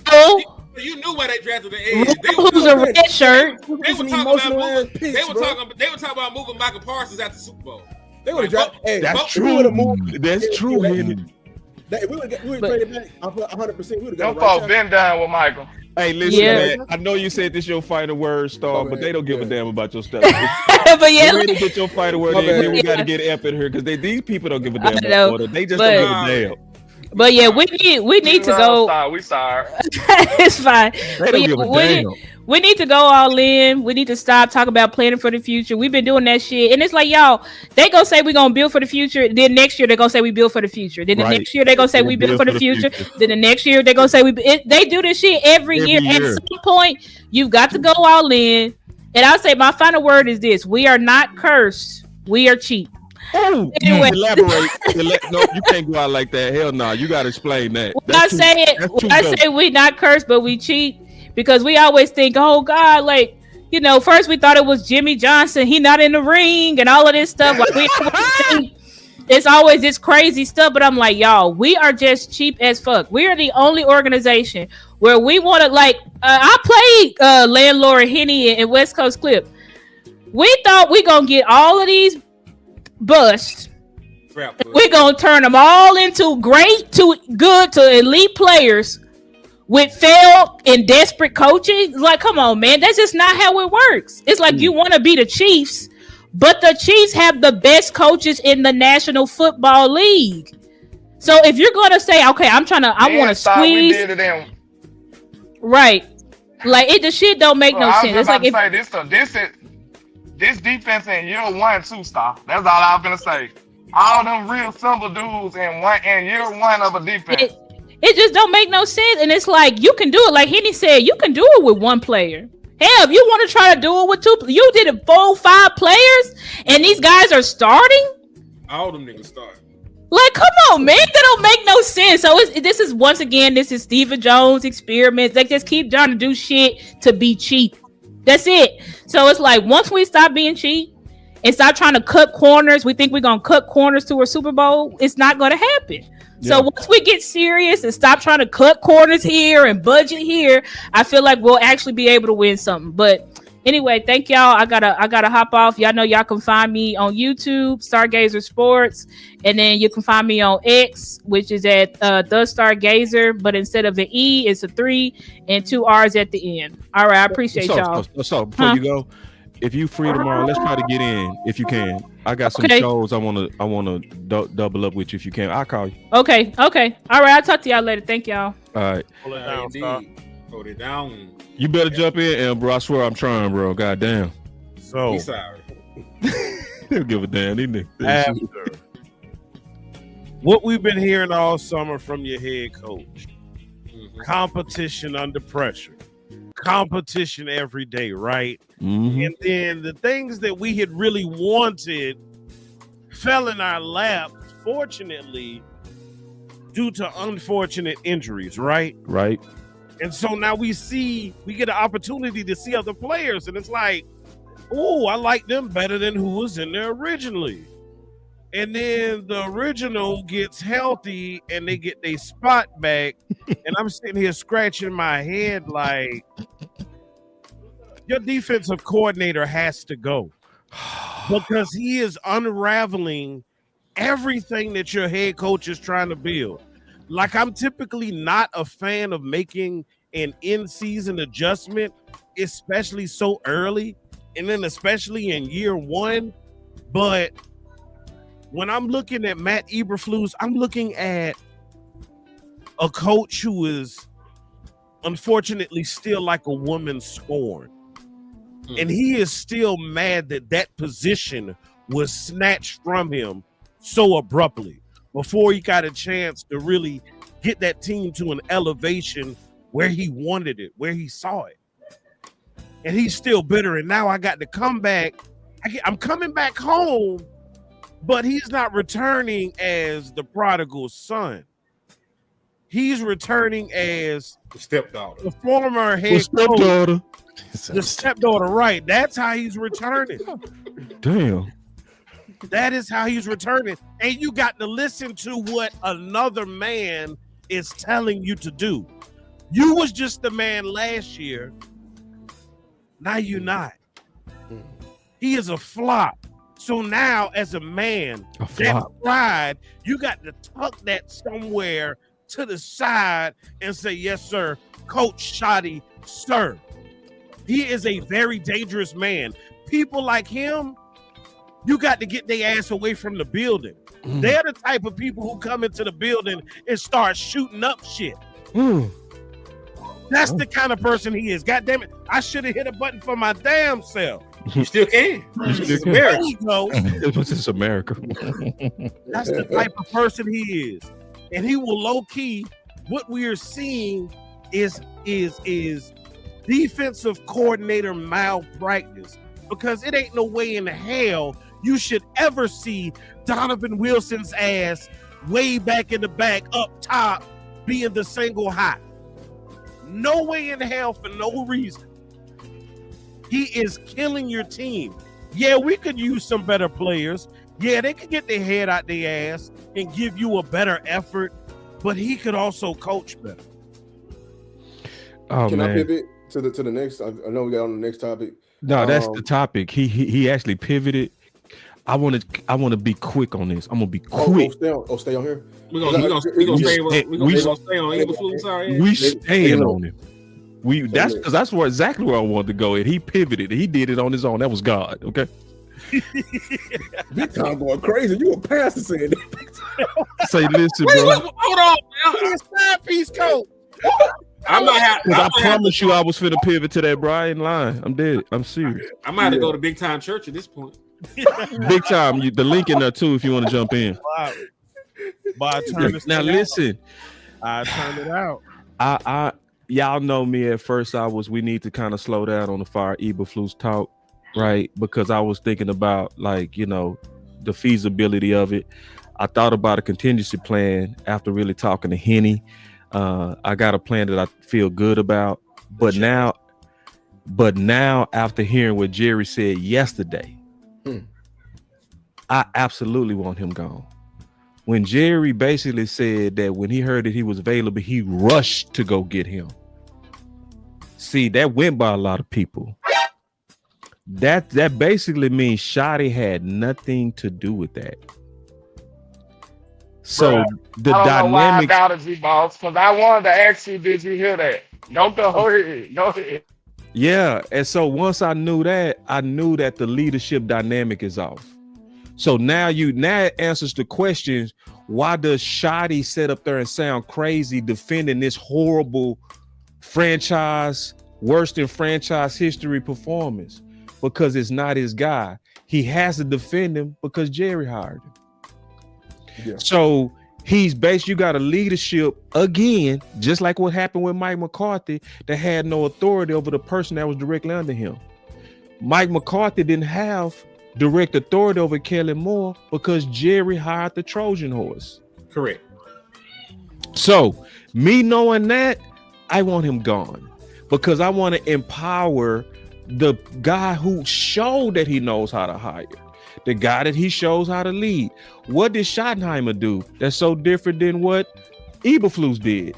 You knew why they drafted the Edge. Who's a red shirt? They were talking about moving Michael Parsons after the Super Bowl. They would have drafted. Hey, That's true. That's true, Henry. We would have traded back 100%. We would have Them got folks been down with Michael. Hey, listen, man. I know you said this your final word, Star, but they don't give a damn about your stuff. But yeah, ready to get your final word in, then we got to get F in here because these people don't give a damn about order. They just don't give a damn. But yeah, we need to go. We sorry. It's fine. They don't give a damn. We need to go all in. We need to stop talking about planning for the future. We've been doing that shit. And it's like, y'all, they gonna say we're gonna build for the future. Then next year, they're gonna say we build for the future. Then the next year, they're gonna say we build for the future. Then the next year, they're gonna say they do this shit every year. At some point, you've got to go all in. And I'll say my final word is this. We are not cursed. We are cheap. Oh, anyway. Elaborate. No, you can't go out like that. Hell no. You got to explain that. I say we not cursed, but we cheap. Because we always think, oh God, like, you know, first we thought it was Jimmy Johnson, he not in the ring and all of this stuff. Like we think it's always this crazy stuff, but I'm like, y'all, we are just cheap as fuck. We are the only organization where we want to like. I played Landlord Henny in West Coast Clip. We thought we gonna get all of these busts. We're gonna turn them all into great to good to elite players. With failed and desperate coaching, like, come on, man, that's just not how it works. It's like you want to be the Chiefs, but the Chiefs have the best coaches in the National Football League. So if you're gonna say, okay, I want to squeeze, right? Like the shit don't make no sense. It's like this defense in year 1, 2 star. That's all I'm gonna say. All them real simple dudes in year 1 of a defense. It just don't make no sense. And it's like, you can do it. Like Henny said, you can do it with one player. Hell, if you want to try to do it with 2, you did it 4, 5 players, and these guys are starting. All them niggas start. Like, come on, man. That don't make no sense. So this is Stephen Jones experiments. They just keep trying to do shit to be cheap. That's it. So it's like, once we stop being cheap and stop trying to cut corners, we think we're going to cut corners to a Super Bowl. It's not going to happen. So once we get serious and stop trying to cut corners here and budget here, I feel like we'll actually be able to win something. But anyway, thank y'all. I gotta hop off. Y'all know y'all can find me on YouTube, Stargazer Sports, and then you can find me on X, which is at the Stargazer, but instead of an E, it's a 3 and 2 R's at the end. All right, I appreciate y'all. So before you go, if you free tomorrow, let's try to get in if you can. I got some shows I wanna double up with you if you can. I'll call you. Okay. All right, I'll talk to y'all later. Thank y'all. All right. Hold it down, Star. Hold it down. You better jump in, bro. I swear I'm trying, bro. God damn. So He's sorry. They don't give a damn, these niggas. After what we've been hearing all summer from your head coach, competition under pressure, competition every day, right? And then the things that we had really wanted fell in our lap, fortunately, due to unfortunate injuries, right? Right. And so now we get an opportunity to see other players, and it's like, oh, I like them better than who was in there originally. and then the original gets healthy and they get their spot back, and I'm sitting here scratching my head like, your defensive coordinator has to go because he is unraveling everything that your head coach is trying to build. Like, I'm typically not a fan of making an in-season adjustment, especially so early, and then especially in year one. But when I'm looking at Matt Eberflus, I'm looking at a coach who is unfortunately still like a woman scorned. And he is still mad that that position was snatched from him so abruptly before he got a chance to really get that team to an elevation where he wanted it, where he saw it. And he's still bitter. And now I got to come back. I'm coming back home, but he's not returning as the prodigal son. He's returning as the stepdaughter, the former head coach. The stepdaughter, right? That's how he's returning. Damn. That is how he's returning. And you got to listen to what another man is telling you to do. You was just the man last year. Now you're not. He is a flop. So now, as a man, that pride, you got to tuck that somewhere to the side and say, yes, sir, Coach Shoddy, sir. He is a very dangerous man. People like him, you got to get their ass away from the building. They're the type of people who come into the building and start shooting up shit. That's the kind of person he is. God damn it. I should have hit a button for my damn self. You still can. You still can. There you go. This is America. That's the type of person he is. And he will low-key, what we are seeing is defensive coordinator malpractice, because it ain't no way in hell you should ever see Donovan Wilson's ass way back in the back up top being the single high. No way in hell for no reason. He is killing your team. Yeah, we could use some better players. Yeah, they could get their head out their ass and give you a better effort, but he could also coach better. Oh, Can man. I pivot to the next? I know we got on the next topic. No, that's the topic. He actually pivoted. I want to be quick on this. I'm gonna be quick. Stay on here. We're gonna stay on Eberflus. Sorry, we staying on him. That's exactly where I wanted to go. And he pivoted. He did it on his own. That was God. Okay. Big time going crazy. You a pastor saying that. Say, listen, bro. Hold on, man. Side-piece coach. I promise you, I was finna pivot to that Brian line. I'm dead. I'm serious. I might have to go to big time church at this point. Big time. The link in there too if you want to jump in. Now listen. I turned it out. Y'all know me at first. We need to kind of slow down on the fire Eberflus talk, right? Because I was thinking about the feasibility of it. I thought about a contingency plan after really talking to Henny. I got a plan that I feel good about, but now after hearing what Jerry said yesterday, I absolutely want him gone. When Jerry basically said that when he heard that he was available, he rushed to go get him. See, that went by a lot of people. That basically means Shoddy had nothing to do with that. So the I don't know why I dynamics. doubted you, boss, because I wanted to ask you, did you hear that? Don't go ahead. Go ahead. Yeah, and so once I knew that the leadership dynamic is off. So now it answers the questions. Why does Shoddy sit up there and sound crazy defending this horrible franchise, worst in franchise history performance? Because it's not his guy. He has to defend him because Jerry hired him. Yeah. So you got a leadership again, just like what happened with Mike McCarthy, that had no authority over the person that was directly under him. Mike McCarthy didn't have direct authority over Kellen Moore because Jerry hired the Trojan horse. Correct. So me knowing that, I want him gone because I want to empower the guy who showed that he knows how to hire. the guy that he shows how to lead. What did Schottenheimer do that's so different than what Eberflus did?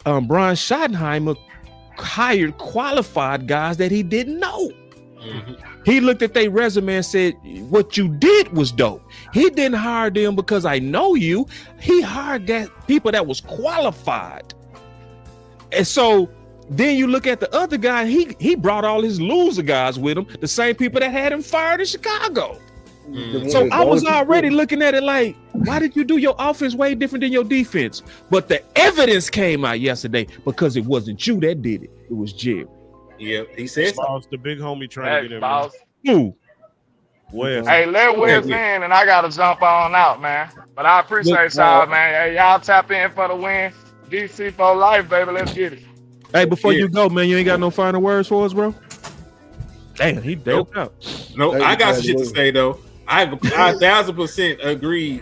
Brian Schottenheimer hired qualified guys that he didn't know. Mm-hmm. He looked at their resume and said, what you did was dope. He didn't hire them because I know you. He hired people that was qualified. And so then you look at the other guy, he brought all his loser guys with him, the same people that had him fired in Chicago. Mm-hmm. So I was already looking at it like, why did you do your offense way different than your defense? But the evidence came out yesterday because it wasn't you that did it. It was Jerry. Yeah, he said Boss, the big homie trying to get in. Boss. Who? Wes. Hey, let Wes in, and I gotta jump on out, man. But I appreciate y'all, man. Hey, y'all tap in for the win. DC for life, baby. Let's get it. Hey, before you go, man, you ain't got no final words for us, bro? Damn, he doped out. No, I got some shit to say though. I 1,000% agree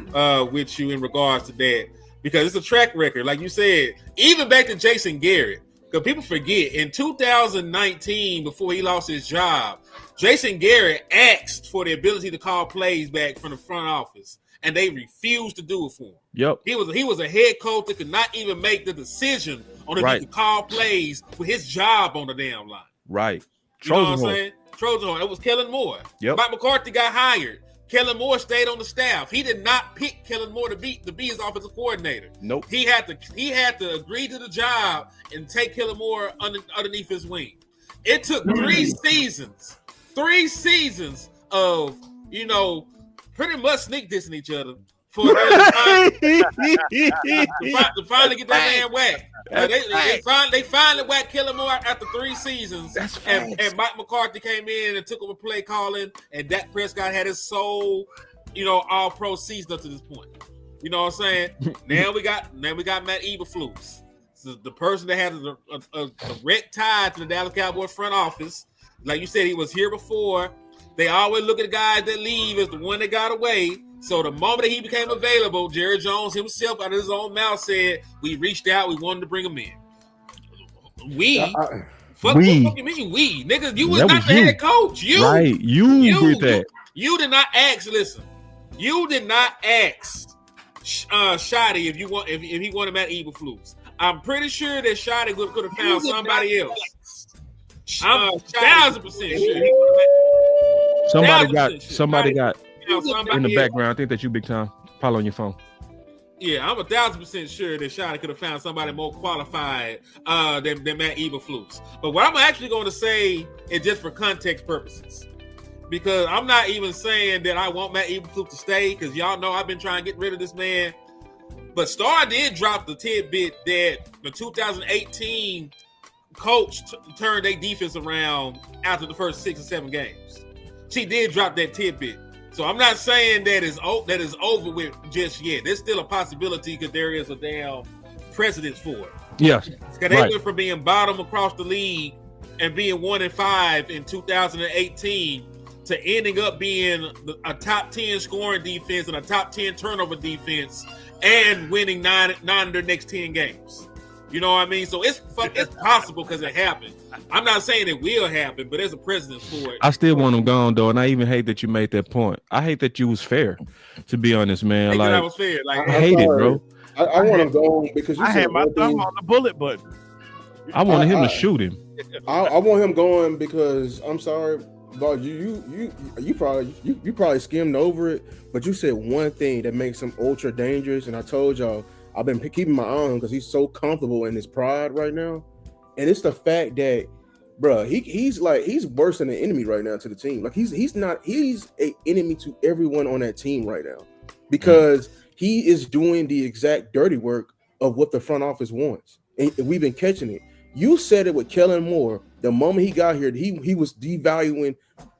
with you in regards to that because it's a track record, like you said. Even back to Jason Garrett, because people forget in 2019, before he lost his job, Jason Garrett asked for the ability to call plays back from the front office, and they refused to do it for him. Yep, he was a head coach that could not even make the decision on if he could call plays with his job on the damn line. Right, you know what I'm saying? Trojan horse. It was Kellen Moore. Yep. Mike McCarthy got hired. Kellen Moore stayed on the staff. He did not pick Kellen Moore to be his offensive coordinator. Nope. He had to agree to the job and take Kellen Moore underneath his wing. It took 3 seasons of pretty much sneak dissing each other for to finally get that man whacked. They finally whacked Kellen Moore after 3 seasons. And Mike McCarthy came in and took over play calling, and Dak Prescott had his sole, all-pro season up to this point. You know what I'm saying? now we got Matt Eberflus, so the person that has a direct tie to the Dallas Cowboys front office. Like you said, he was here before. They always look at the guys that leave as the one that got away. So the moment that he became available, Jerry Jones himself out of his own mouth said, we reached out, we wanted to bring him in. What you mean we? Nigga, you was not the head coach. You did that. You did not ask, listen. You did not ask Shotty if he wanted Matt Eberflus. I'm pretty sure that Shotty could have found somebody else. I'm 1,000% sure. Somebody got in the background. I think that you big time. Follow on your phone. Yeah, I'm 1,000% sure that Shotty could have found somebody more qualified than Matt Eberflus. But what I'm actually going to say is just for context purposes, because I'm not even saying that I want Matt Eberflus to stay, because y'all know I've been trying to get rid of this man. But Starr did drop the tidbit that the 2018 coach turned their defense around after the first 6 or 7 games. She did drop that tidbit. So I'm not saying that is over with just yet. There's still a possibility because there is a damn precedence for it. Yes. Because they went from being bottom across the league and being 1-5 in 2018 to ending up being a top 10 scoring defense and a top 10 turnover defense and winning 9 of their next 10 games. You know what I mean? So it's possible because it happened. I'm not saying it will happen, but there's a precedence for it. I still want him gone, though, and I even hate that you made that point. I hate that you was fair, to be honest, man. I was fair. Like, I hate it, bro. I want him gone because I had my thumb on the bullet button. I wanted him to shoot him. I want him going because I'm sorry, but you probably skimmed over it, but you said one thing that makes him ultra dangerous, and I told y'all I've been keeping my eye on him because he's so comfortable in his pride right now, and it's the fact that, bro, he's worse than an enemy right now to the team. Like he's an enemy to everyone on that team right now because he is doing the exact dirty work of what the front office wants, and we've been catching it. You said it with Kellen Moore. The moment he got here, he was devaluing.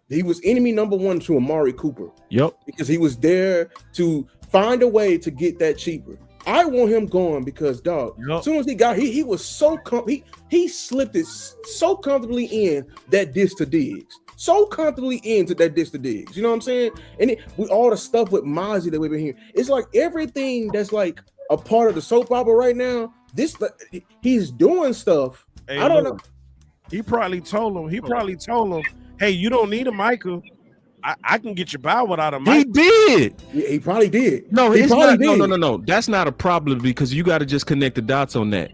He was enemy number 1 to Amari Cooper. Yep. Because he was there to find a way to get that cheaper. I want him going because, dog, as soon as he got he was so he slipped it so comfortably in that diss to Diggs. So comfortably into that diss to Diggs. You know what I'm saying? And with all the stuff with Mozzie that we've been hearing, it's like everything that's like a part of the soap opera right now. He's doing stuff. Hey, I don't know. He probably told him, hey, you don't need a Michael. I can get your power without a He mic. did. Yeah, he probably did. No, he it's probably not. did. No. That's not a problem because you got to just connect the dots on that.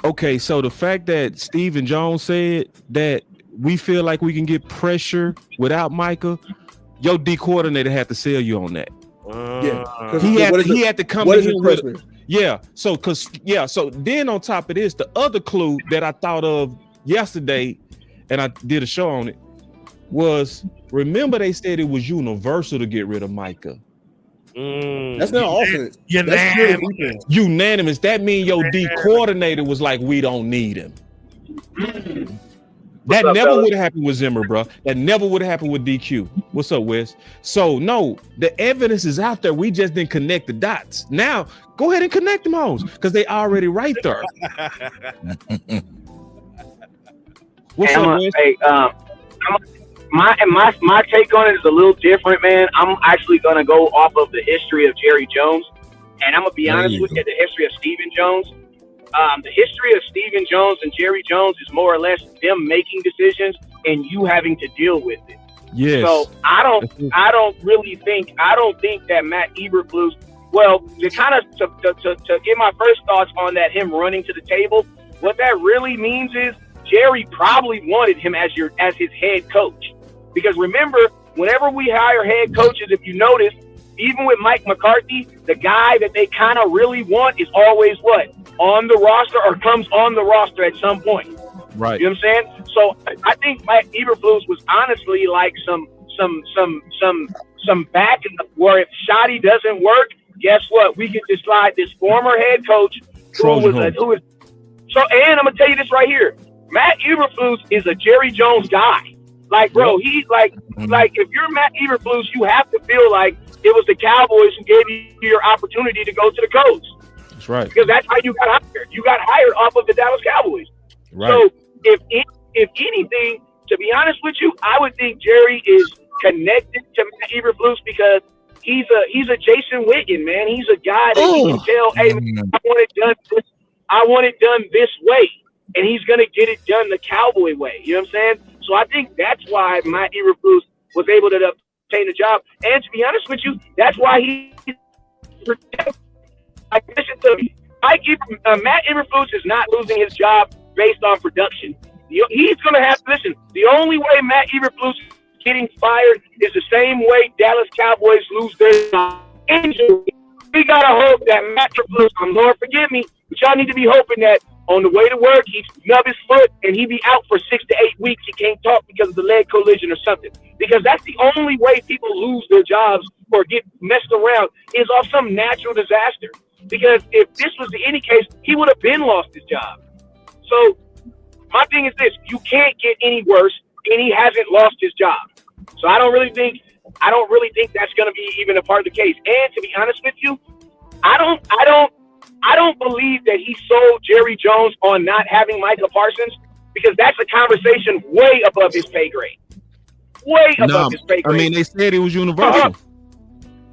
Okay, so the fact that Stephen Jones said that we feel like we can get pressure without Micah, your D coordinator had to sell you on that. He had to come in here with. Yeah, so so then on top of this, the other clue that I thought of yesterday, and I did a show on it, was remember they said it was universal to get rid of Micah. That's not offense. Unanimous. That means your D coordinator was like, we don't need him. That never would have happened with Zimmer, bro. That never would have happened with DQ. What's up, Wes? So no, the evidence is out there. We just didn't connect the dots. Now go ahead and connect them hoes because they already right there. What's up, Wes? Hey, my take on it is a little different, man. I'm actually gonna go off of the history of Jerry Jones, and I'm gonna be honest with you, the history of Stephen Jones. The history of Stephen Jones and Jerry Jones is more or less them making decisions and you having to deal with it. Yes. So I don't think that Matt Eberflus. Well, to kind of to get my first thoughts on that, him running to the table, what that really means is Jerry probably wanted him as his head coach. Because remember, whenever we hire head coaches, if you notice, even with Mike McCarthy, the guy that they kind of really want is always what? On the roster or comes on the roster at some point. Right. You know what I'm saying? So I think Mike Eberflus was honestly like some backup where if Shotty doesn't work, guess what? We can just slide this former head coach who is so, and I'm gonna tell you this right here. Matt Eberflus is a Jerry Jones guy. Like, bro, he's like if you're Matt Eberflus, you have to feel like it was the Cowboys who gave you your opportunity to go to the coach. That's right. Because that's how you got hired. You got hired off of the Dallas Cowboys. Right. So if anything, to be honest with you, I would think Jerry is connected to Matt Eberflus because he's a Jason Witten, man. He's a guy that you can tell, hey, man, I want it done this way. And he's gonna get it done the Cowboy way. You know what I'm saying? So I think that's why Matt Eberflus was able to obtain the job. And to be honest with you, that's why he listen to me. Matt Eberflus is not losing his job based on production. He's going to have to listen. The only way Matt Eberflus is getting fired is the same way Dallas Cowboys lose their job. Injury. We got to hope that Matt Eberflus, Lord forgive me, but y'all need to be hoping that on the way to work, he snub his foot and he be out for 6 to 8 weeks. He can't talk because of the leg collision or something. Because that's the only way people lose their jobs or get messed around is off some natural disaster. Because if this was any case, he would have been lost his job. So my thing is this: you can't get any worse, and he hasn't lost his job. So I don't really think that's going to be even a part of the case. And to be honest with you, I don't believe that he sold Jerry Jones on not having Micah Parsons because that's a conversation way above his pay grade. Way above his pay grade. I mean, they said it was universal.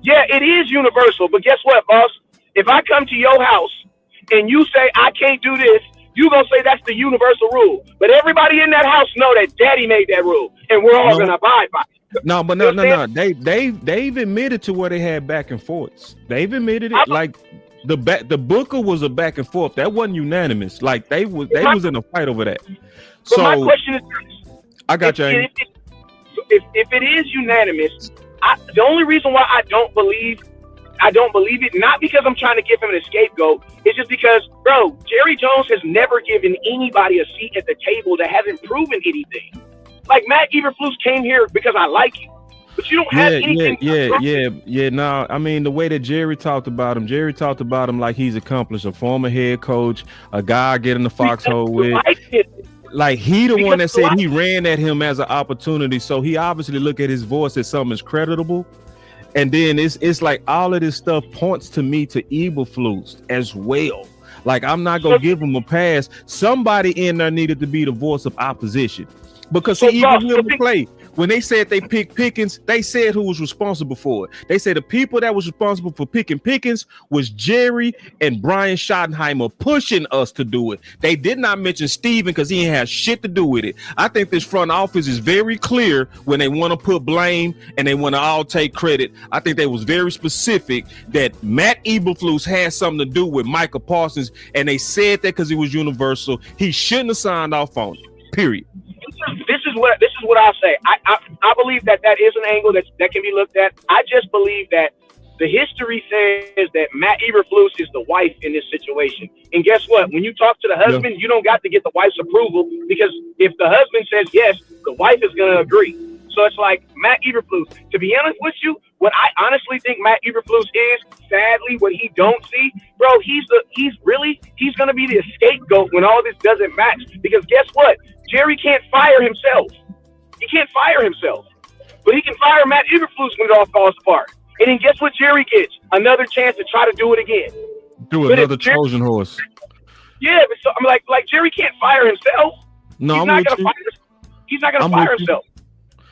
Yeah, it is universal. But guess what, boss? If I come to your house and you say I can't do this, you gonna say that's the universal rule. But everybody in that house know that Daddy made that rule, and we're all gonna abide by it. No. They've admitted to where they had back and forths. They've admitted it. Like the Booker was a back and forth. That wasn't unanimous. Like they was in a fight over that. So my question is this: I got you. If it is unanimous, the only reason why I don't believe it, not because I'm trying to give him an scapegoat, it's just because, bro, Jerry Jones has never given anybody a seat at the table that hasn't proven anything. Like Matt Eberflus came here because I like you, but you don't have anything. Yeah. No, I mean the way that Jerry talked about him like he's accomplished, a former head coach, a guy I get in the foxhole with. Like he the one that said he ran at him as an opportunity, so he obviously look at his voice as something that's creditable. And then it's like all of this stuff points to me to Eberflus as well. Like I'm not gonna give him a pass. Somebody in there needed to be the voice of opposition because he even will play when they said they picked Pickens, they said who was responsible for it. They said the people that was responsible for picking Pickens was Jerry and Brian Schottenheimer pushing us to do it. They did not mention Steven because he ain't had shit to do with it. I think this front office is very clear when they want to put blame and they want to all take credit. I think they was very specific that Matt Eberflus had something to do with Micah Parsons, and they said that because it was universal. He shouldn't have signed off on it. Period. This is what I'll say. I believe that is an angle that can be looked at. I just believe that the history says that Matt Eberflus is the wife in this situation. And guess what? When you talk to the husband, you don't got to get the wife's approval, because if the husband says yes, the wife is going to agree. So it's like Matt Eberflus. To be honest with you, what I honestly think Matt Eberflus is, sadly, what he don't see, bro, he's going to be the scapegoat when all this doesn't match. Because guess what? Jerry can't fire himself. He can't fire himself. But he can fire Matt Eberflus when it all falls apart. And then guess what Jerry gets? Another chance to try to do it again. Do another Trojan horse. Yeah, but so I'm like Jerry can't fire himself. No, he's I'm not with gonna you. fire. He's not gonna fire himself.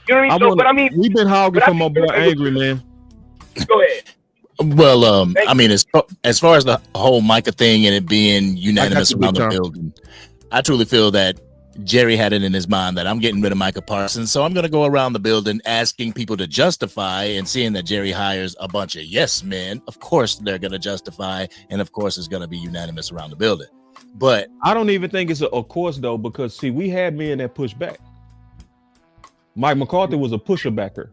You know what I mean? We've been hogging from my boy Angry, man. Go ahead. Well, I mean, as far as the whole Micah thing and it being unanimous around the building, I truly feel that Jerry had it in his mind that I'm getting rid of Micah Parsons, so I'm going to go around the building asking people to justify, and seeing that Jerry hires a bunch of yes men, of course they're going to justify, and of course it's going to be unanimous around the building. But I don't even think it's of course though, because see, we had men that pushed back. Mike McCarthy was a pusher backer.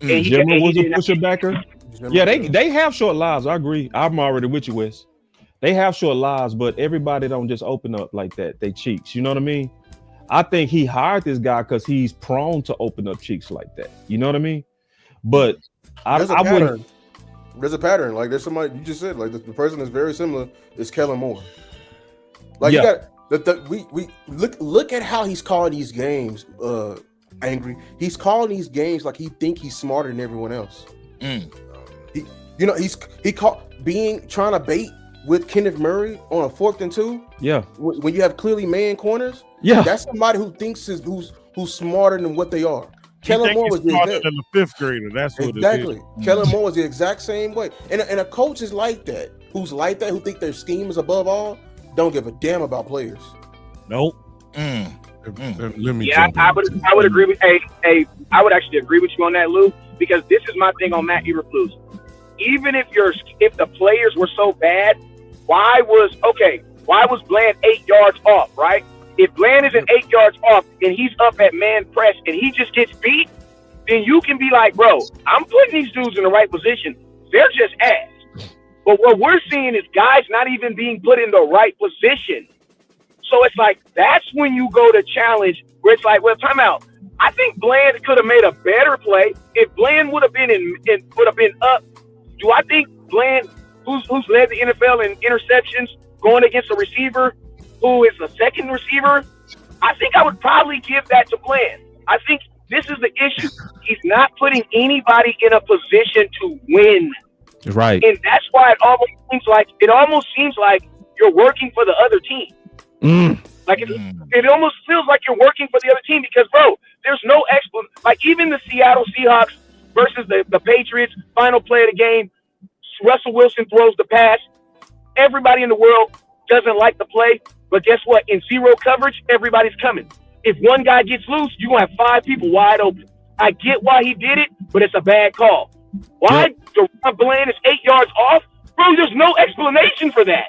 Jimmer was a pusher backer. Yeah, they have short lives. I agree. I'm already with you, Wes. They have short lives, but everybody don't just open up like that. They cheeks. You know what I mean? I think he hired this guy because he's prone to open up cheeks like that. You know what I mean? But there's a pattern. Like there's somebody you just said. Like the person that's very similar is Kellen Moore. Like you got we look at how he's calling these games. Angry. He's calling these games like he think he's smarter than everyone else. He trying to bait with Kenneth Murray on a 4th and 2. Yeah. When you have clearly man corners. Yeah. That's somebody who thinks who's smarter than what they are. Kellen Moore was smarter than the 5th grader. That's what exactly. It is. Kellen Moore was the exact same way. And a coach is like that. Who's like that? Who think their scheme is above all? Don't give a damn about players. Nope. Let me I would agree with I would actually agree with you on that, Lou, because this is my thing on Matt Eberflus. Even if the players were so bad, why was Bland 8 yards off, right? If Bland isn't 8 yards off and he's up at man press and he just gets beat, then you can be like, bro, I'm putting these dudes in the right position. They're just ass. But what we're seeing is guys not even being put in the right position. So it's like, that's when you go to challenge where it's like, well, time out. I think Bland could have made a better play if Bland would have been up. Do I think Bland, who's led the NFL in interceptions, going against a receiver who is a second receiver, I think I would probably give that to Bland. I think this is the issue. He's not putting anybody in a position to win. Right. And that's why it almost seems like you're working for the other team. Like it almost feels like you're working for the other team because, bro, there's no explanation. Like even the Seattle Seahawks versus the Patriots, final play of the game, Russell Wilson throws the pass. Everybody in the world doesn't like the play, but guess what? In zero coverage, everybody's coming. If one guy gets loose, you're going to have 5 people wide open. I get why he did it, but it's a bad call. Why Deron Bland is 8 yards off? Bro, there's no explanation for that.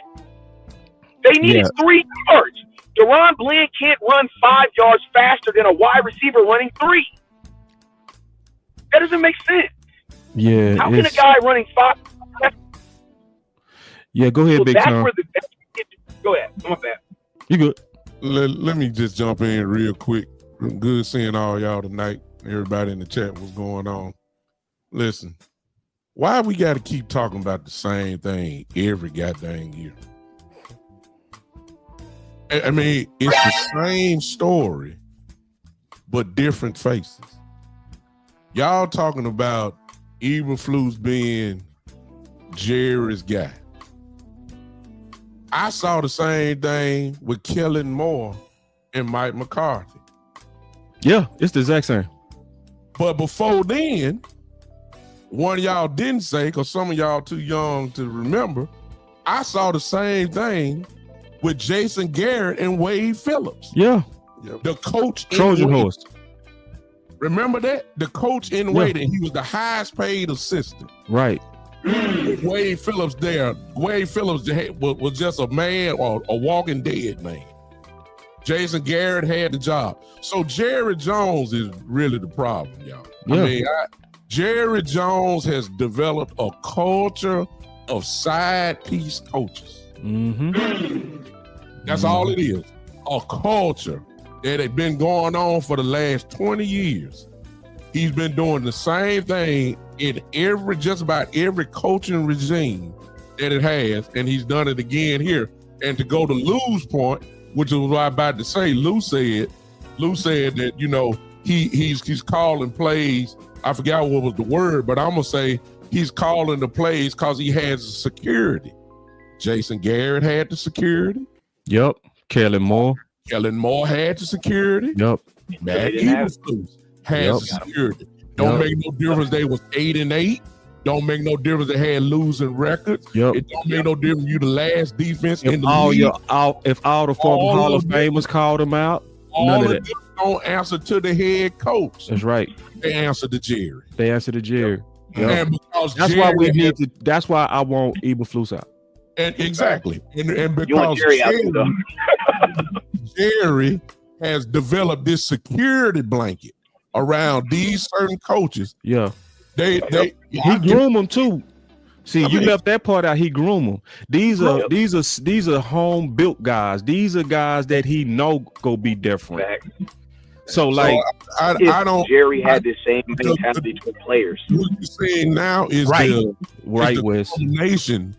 They needed 3 yards. Deron Bland can't run 5 yards faster than a wide receiver running 3. That doesn't make sense. Yeah. How can a guy running 5? Yeah, go ahead, Big Tom. Go ahead. I'm bad. You good? Let me just jump in real quick. Good seeing all y'all tonight. Everybody in the chat, what's going on? Listen, why we got to keep talking about the same thing every goddamn year? I mean, it's the same story, but different faces. Y'all talking about Eberflus being Jerry's guy. I saw the same thing with Kellen Moore and Mike McCarthy. Yeah, it's the exact same. But before then, one of y'all didn't say, because some of y'all too young to remember, I saw the same thing with Jason Garrett and Wade Phillips. Yeah. The coach Trojan horse. Remember that? The coach in waiting, he was the highest paid assistant. Right. Wade Phillips there. Wade Phillips was just a man or a walking dead man. Jason Garrett had the job. So Jerry Jones is really the problem, y'all. Yeah. I mean, Jerry Jones has developed a culture of side piece coaches. That's all it is. A culture that had been going on for the last 20 years. He's been doing the same thing in just about every coaching regime that it has, and he's done it again here. And to go to Lou's point, which is what I'm about to say, Lou said that, you know, he's calling plays. I forgot what was the word, but I'm gonna say he's calling the plays because he has the security. Jason Garrett had the security. Yep. Kellen Moore had the security. Yep. Matt Eberflus has the security. Don't make no difference. They was 8-8. Don't make no difference. They had losing records. Yep. It don't make no difference. You the last defense in the all league. If all the former Hall of Famers called him out, none of that. Them don't answer to the head coach. That's right. They answer to Jerry. Yep. And because that's Jerry why we need to. That's why I want Eberflus out. And exactly. And You want because Jerry out though. Jerry has developed this security blanket around these certain coaches. Yeah. He groom them too. See, you left that part out. He groom them. These are home built guys. These are guys that he know go be different. So like, I don't. Jerry had the same mentality to the players. What you're saying now is the combination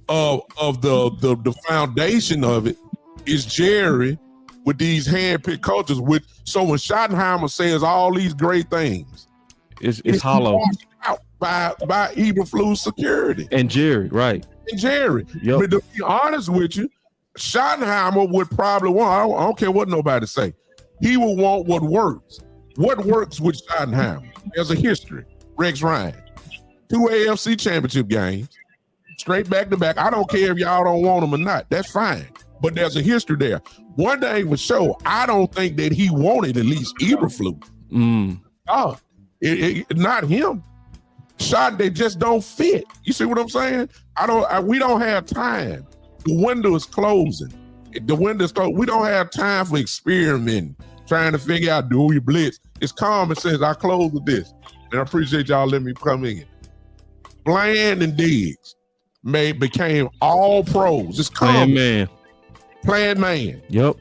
of the foundation of it is Jerry with these handpicked coaches. So when Schottenheimer says all these great things, it's hollow. Out by Eberflus security and Jerry, right? And Jerry. Yep. But to be honest with you, Schottenheimer would probably want. I don't care what nobody say. He will want what works. What works with Schottenheimer? There's a history. Rex Ryan, 2 AFC championship games, straight back to back. I don't care if y'all don't want him or not. That's fine. But there's a history there. One thing for sure, I don't think that he wanted at least Eberflus. Oh, not him. Shot, they just don't fit. You see what I'm saying? We don't have time. The window is closing. The window's closed. We don't have time for experimenting, trying to figure out, do we blitz? It's common sense. I close with this. And I appreciate y'all letting me come in. Bland and Diggs became all pros. It's common. Playing man. Yep.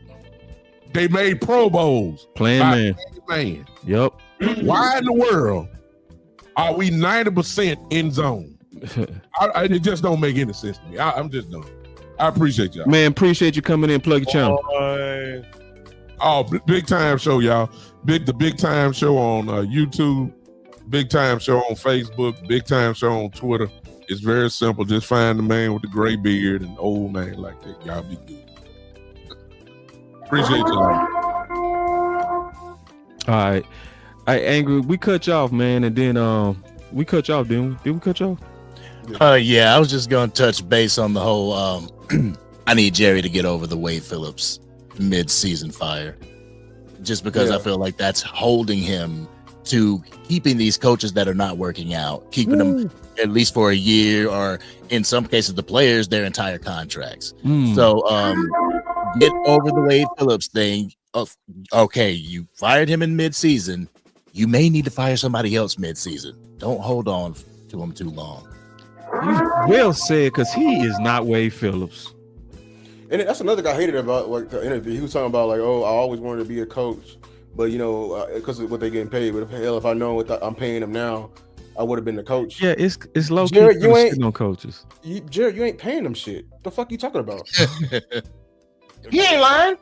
They made Pro Bowls. Playing man. Yep. Why in the world are we 90% in zone? It just don't make any sense to me. I'm just done. I appreciate y'all. Man, appreciate you coming in. Plug your channel. Oh, big time show, y'all. The big time show on YouTube. Big time show on Facebook. Big time show on Twitter. It's very simple. Just find the man with the gray beard and old man like that. Y'all be good. Appreciate y'all. All right. Angry, we cut you off, man, and then we cut you off, didn't we? Did we cut you off? Yeah, I was just gonna touch base on the whole I need Jerry to get over the Wade Phillips mid-season fire. Just because I feel like that's holding him to keeping these coaches that are not working out, keeping them at least for a year, or in some cases the players their entire contracts. So get over the Wade Phillips thing. Okay, you fired him in mid-season. You may need to fire somebody else mid-season. Don't hold on to him too long. Well said, because he is not Wade Phillips. And that's another thing I hated about like the interview. He was talking about like, oh, I always wanted to be a coach, but you know, because of what they're getting paid. But if I know what I'm paying them now, I would have been the coach. Yeah, it's low key. Jared, you ain't on coaches. Jared, you ain't paying them shit. The fuck you talking about? He ain't lying.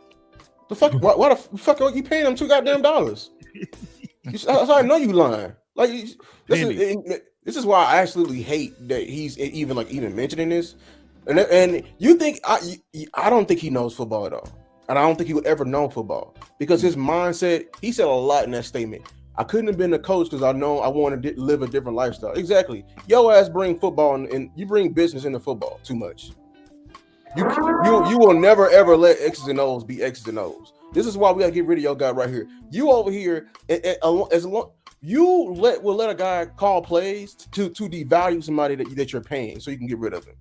The fuck? Why the fuck are you paying them $2 goddamn? That's how I know you lying. Like this is why I absolutely hate that he's even mentioning this. And you think I don't think he knows football at all, and I don't think he will ever know football because his mindset. He said a lot in that statement. I couldn't have been a coach because I know I want to live a different lifestyle. Exactly. Your ass bring football and you bring business into football too much. You will never ever let X's and O's be X's and O's. This is why we gotta get rid of your guy right here. You over here, as long will let a guy call plays to devalue somebody that you're paying so you can get rid of him.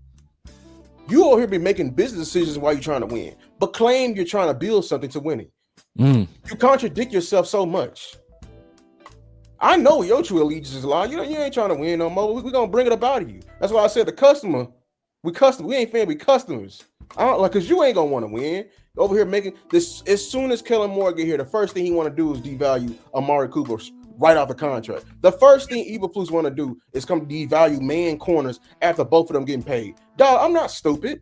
You over here be making business decisions while you're trying to win, but claim you're trying to build something to winning. You contradict yourself so much. I know your true allegiance is a lie. You ain't trying to win no more. We're gonna bring it up out of you. That's why I said the customer. We ain't fan, we customers. I don't like because you ain't gonna want to win. Over here making this as soon as Kellen Moore get here, the first thing he want to do is devalue Amari Cooper right off the contract. The first thing Eberflus want to do is come devalue man corners after both of them getting paid. Dog, I'm not stupid.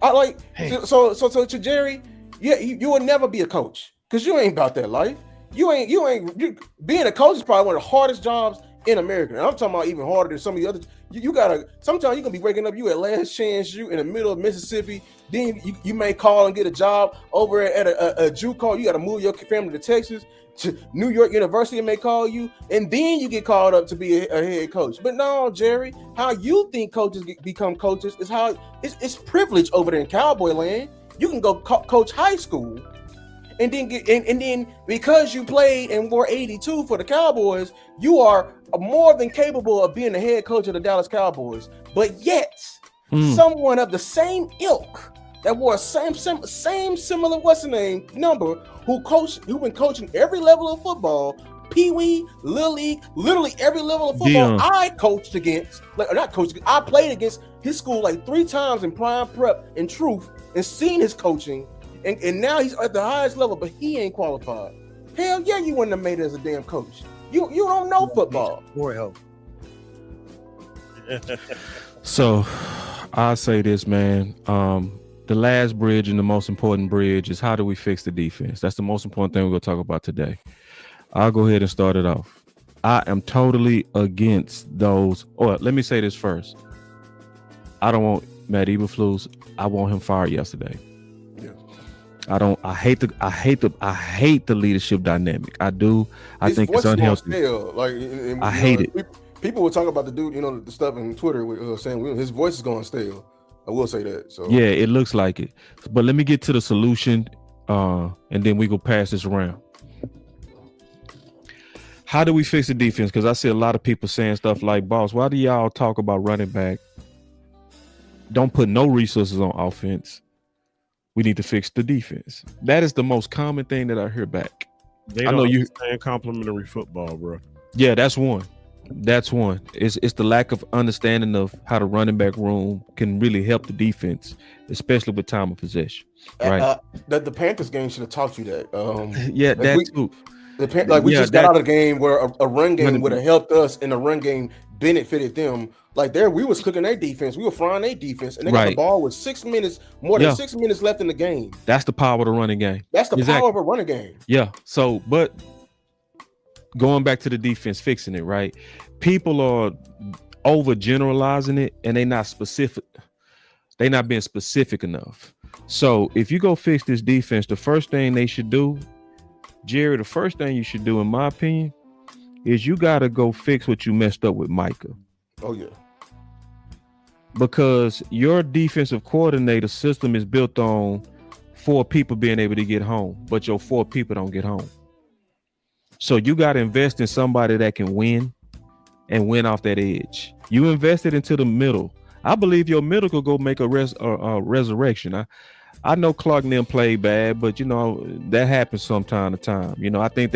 I like so to Jerry, yeah, you will never be a coach because you ain't about that life. You being a coach is probably one of the hardest jobs in America. And I'm talking about even harder than some of the other. You gotta sometimes you gonna be waking up, you at Last Chance U in the middle of Mississippi. Then you may call and get a job over at a JUCO. You gotta move your family to Texas. To New York University may call you, and then you get called up to be a head coach. But no, Jerry, how you think coaches become coaches is how it's privilege over there in Cowboy land. You can go coach high school. And then and then because you played and wore 82 for the Cowboys, you are more than capable of being the head coach of the Dallas Cowboys. But yet, someone of the same ilk that wore same similar what's the name number who been coaching every level of football, Pee Wee, Little League, literally every level of football. I coached against, I played against his school like 3 times in prime prep and truth and seen his coaching. And now he's at the highest level, but he ain't qualified. Hell yeah, you wouldn't have made it as a damn coach. You don't know football. More help. So I'll say this, man. The last bridge and the most important bridge is how do we fix the defense? That's the most important thing we're going to talk about today. I'll go ahead and start it off. I am totally against those. Or let me say this first. I don't want Matt Eberflus. I want him fired yesterday. I hate the leadership dynamic. I do. I think it's unhealthy. I hate it. People will talk about the dude, the stuff in Twitter saying his voice is going stale. I will say that. So yeah, it looks like it. But let me get to the solution, and then we go pass this around. How do we fix the defense? Because I see a lot of people saying stuff like, "Boss, why do y'all talk about running back? Don't put no resources on offense. We need to fix the defense." That is the most common thing that I hear back. They don't understand complimentary football, bro. Yeah, that's one. That's one. It's the lack of understanding of how the running back room can really help the defense, especially with time of possession. Right. That the Panthers game should have taught you that. Yeah, that too. We just got out of the game where a run game would have helped us, and the run game benefited them. Like we was cooking their defense, we were frying their defense, and they got the ball with 6 minutes, more than 6 minutes left in the game. That's the power of the running game. That's the power of a running game. Yeah. So, but going back to the defense, fixing it, right? People are overgeneralizing it, and they're not specific. They're not being specific enough. So, if you go fix this defense, the first thing they should do, Jerry, the first thing you should do, in my opinion, is you got to go fix what you messed up with Micah. Oh, yeah. Because your defensive coordinator system is built on 4 people being able to get home, but your 4 people don't get home. So you got to invest in somebody that can win and win off that edge. You invested into the middle. I believe your middle could go make a resurrection. I know Clark and them played bad, but that happens from time to time. I think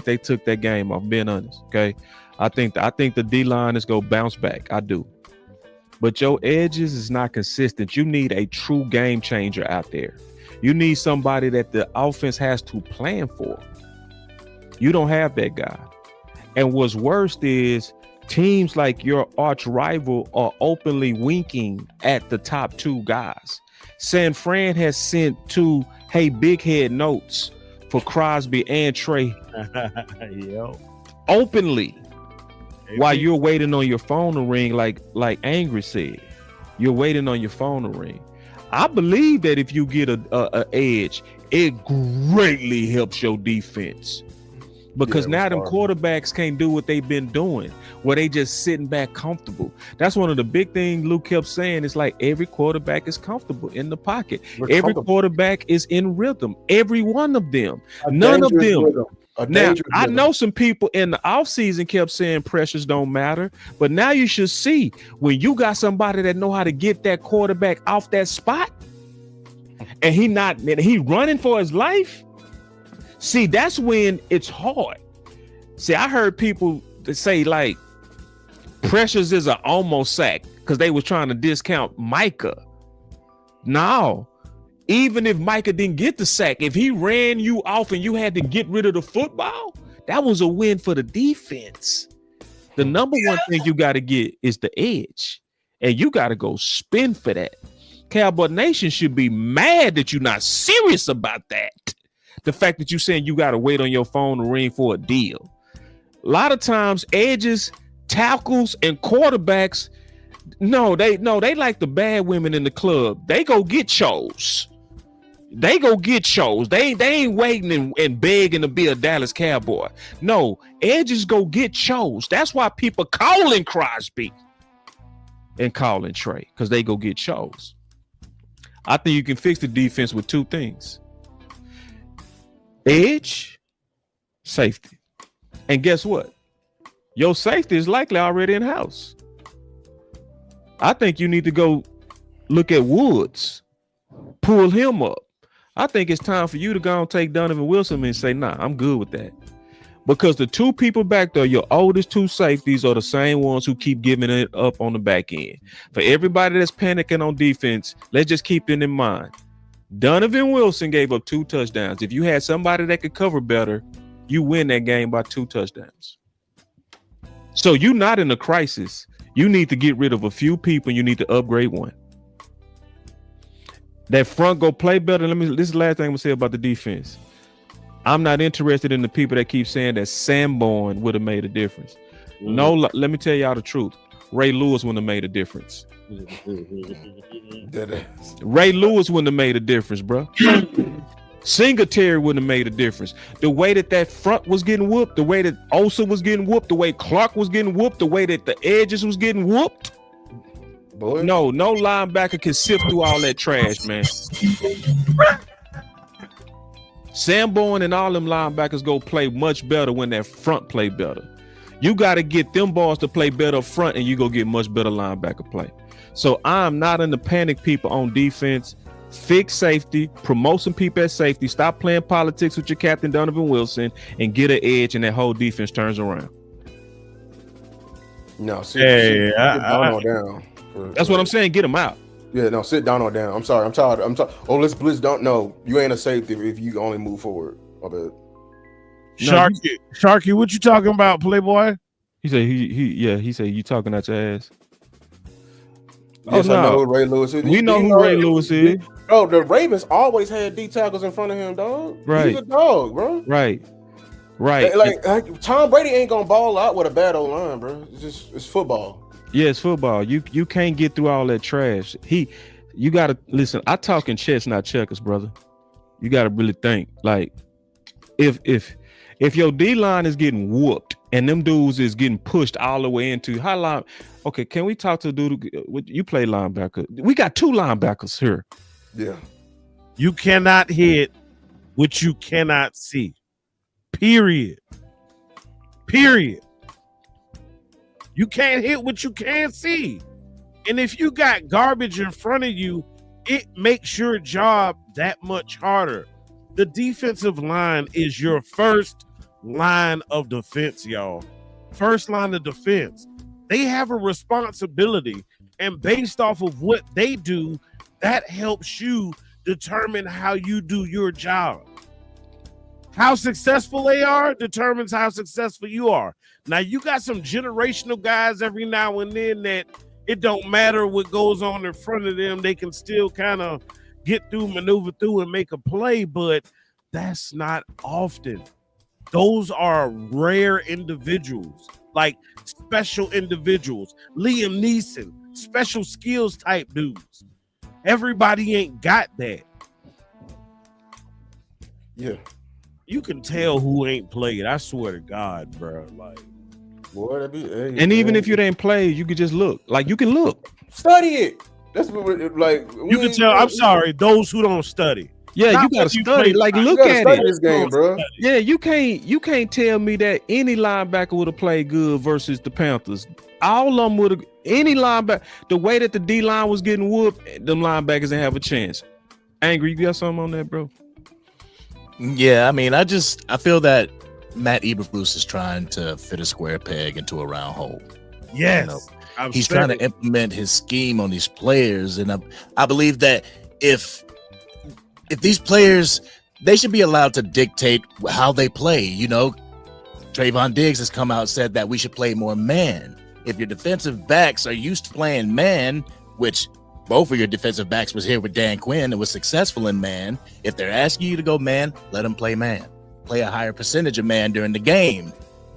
they took that game off, being honest. Okay. I think the D-line is gonna bounce back. I do. But your edges is not consistent. You need a true game changer out there. You need somebody that the offense has to plan for. You don't have that guy. And what's worse is teams like your arch rival are openly winking at the top 2 guys. San Fran has sent 2 big head notes for Crosby and Trey openly. While you're waiting on your phone to ring, like Angry said, you're waiting on your phone to ring. I believe that if you get a edge, it greatly helps your defense. because Yeah, now them sorry. quarterbacks can't do what they've been doing, where they just sitting back comfortable. That's one of the big things Luke kept saying. It's like every quarterback is comfortable in the pocket. Every quarterback is in rhythm. Every one of them. None of them. Now, I know some people in the offseason kept saying pressures don't matter, but now you should see when you got somebody that know how to get that quarterback off that spot, and he running for his life. See, that's when it's hard. See, I heard people that say like pressures is an almost sack because they was trying to discount Micah. No. Even if Micah didn't get the sack, if he ran you off and you had to get rid of the football, that was a win for the defense. The number one thing you got to get is the edge, and you got to go spin for that. Cowboy Nation should be mad that you're not serious about that. The fact that you're saying you got to wait on your phone to ring for a deal. A lot of times, edges, tackles, and quarterbacks, they like the bad women in the club. They go get chose. They ain't waiting and begging to be a Dallas Cowboy. No, edges go get chose. That's why people calling Crosby and calling Trey, because they go get chose. I think you can fix the defense with two things: edge, safety. And guess what? Your safety is likely already in house. I think you need to go look at Woods, pull him up. I think it's time for you to go and take Donovan Wilson and say, nah, I'm good with that. Because the two people back there, your oldest two safeties, are the same ones who keep giving it up on the back end. For everybody that's panicking on defense, let's just keep it in mind. Donovan Wilson gave up 2 touchdowns. If you had somebody that could cover better, you win that game by 2 touchdowns. So you're not in a crisis. You need to get rid of a few people and you need to upgrade one. That front go play better. This is the last thing I'm gonna say about the defense. I'm not interested in the people that keep saying that Sanborn would have made a difference. No, let me tell y'all the truth. Ray Lewis wouldn't have made a difference. Ray Lewis wouldn't have made a difference, bro. Singletary wouldn't have made a difference. The way that front was getting whooped, the way that Osa was getting whooped, the way Clark was getting whooped, the way that the edges was getting whooped. Boy. No linebacker can sift through all that trash, man. Sanborn and all them linebackers go play much better when that front play better. You got to get them balls to play better up front, and you go get much better linebacker play. So I'm not in the panic, people, on defense. Fix safety, promote some people at safety, stop playing politics with your captain Donovan Wilson, and get an edge, and that whole defense turns around. No, sit down. That's what I'm saying. Get him out. Yeah, no, sit down or down. I'm sorry. I'm tired. Oh, let's blitz. Don't. No, you ain't a safety if you only move forward. I bet. Sharky, what you talking about, Playboy? He said he said you talking out your ass. Yes, I know who Ray Lewis is. We know who Ray Lewis is. Oh, the Ravens always had D tackles in front of him, dog. Right. He's a dog, bro. Right. Like Tom Brady ain't gonna ball out with a bad old line, bro. It's football. Yeah, it's football. You can't get through all that trash. You gotta listen. I talk in chess, not checkers, brother. You gotta really think. Like, if your D line is getting whooped and them dudes is getting pushed all the way into high line. Okay, can we talk to a dude? You play linebacker. We got 2 linebackers here. Yeah. You cannot hit what you cannot see. Period. You can't hit what you can't see. And if you got garbage in front of you, it makes your job that much harder. The defensive line is your first line of defense, y'all. First line of defense. They have a responsibility, and based off of what they do, that helps you determine how you do your job. How successful they are determines how successful you are. Now, you got some generational guys every now and then that it don't matter what goes on in front of them. They can still kind of get through, maneuver through, and make a play, but that's not often. Those are rare individuals, like special individuals. Liam Neeson, special skills type dudes. Everybody ain't got that. Yeah. you can tell who ain't played. I swear to God, bro. Like, boy, that be. Hey, And even if you didn't play, you could just look. Like you can look. study it. That's what like you can tell. I'm sorry, those who don't study. Yeah, Not you gotta what you study. play. Like you look gotta at study it. this game, bro. Yeah, you can't tell me that any linebacker would have played good versus the Panthers. All of them would have. Any linebacker, the way that the D line was getting whooped, them linebackers didn't have a chance. Angry, you got something on that, bro? Yeah, I mean, I feel that Matt Eberflus is trying to fit a square peg into a round hole. Yes, you know, he's trying to implement his scheme on these players, and I believe that if these players, they should be allowed to dictate how they play. You know, Trayvon Diggs has come out and said that we should play more man. If your defensive backs are used to playing man, which both of your defensive backs was here with Dan Quinn and was successful in man, if they're asking you to go man, let them play man. Play a higher percentage of man during the game.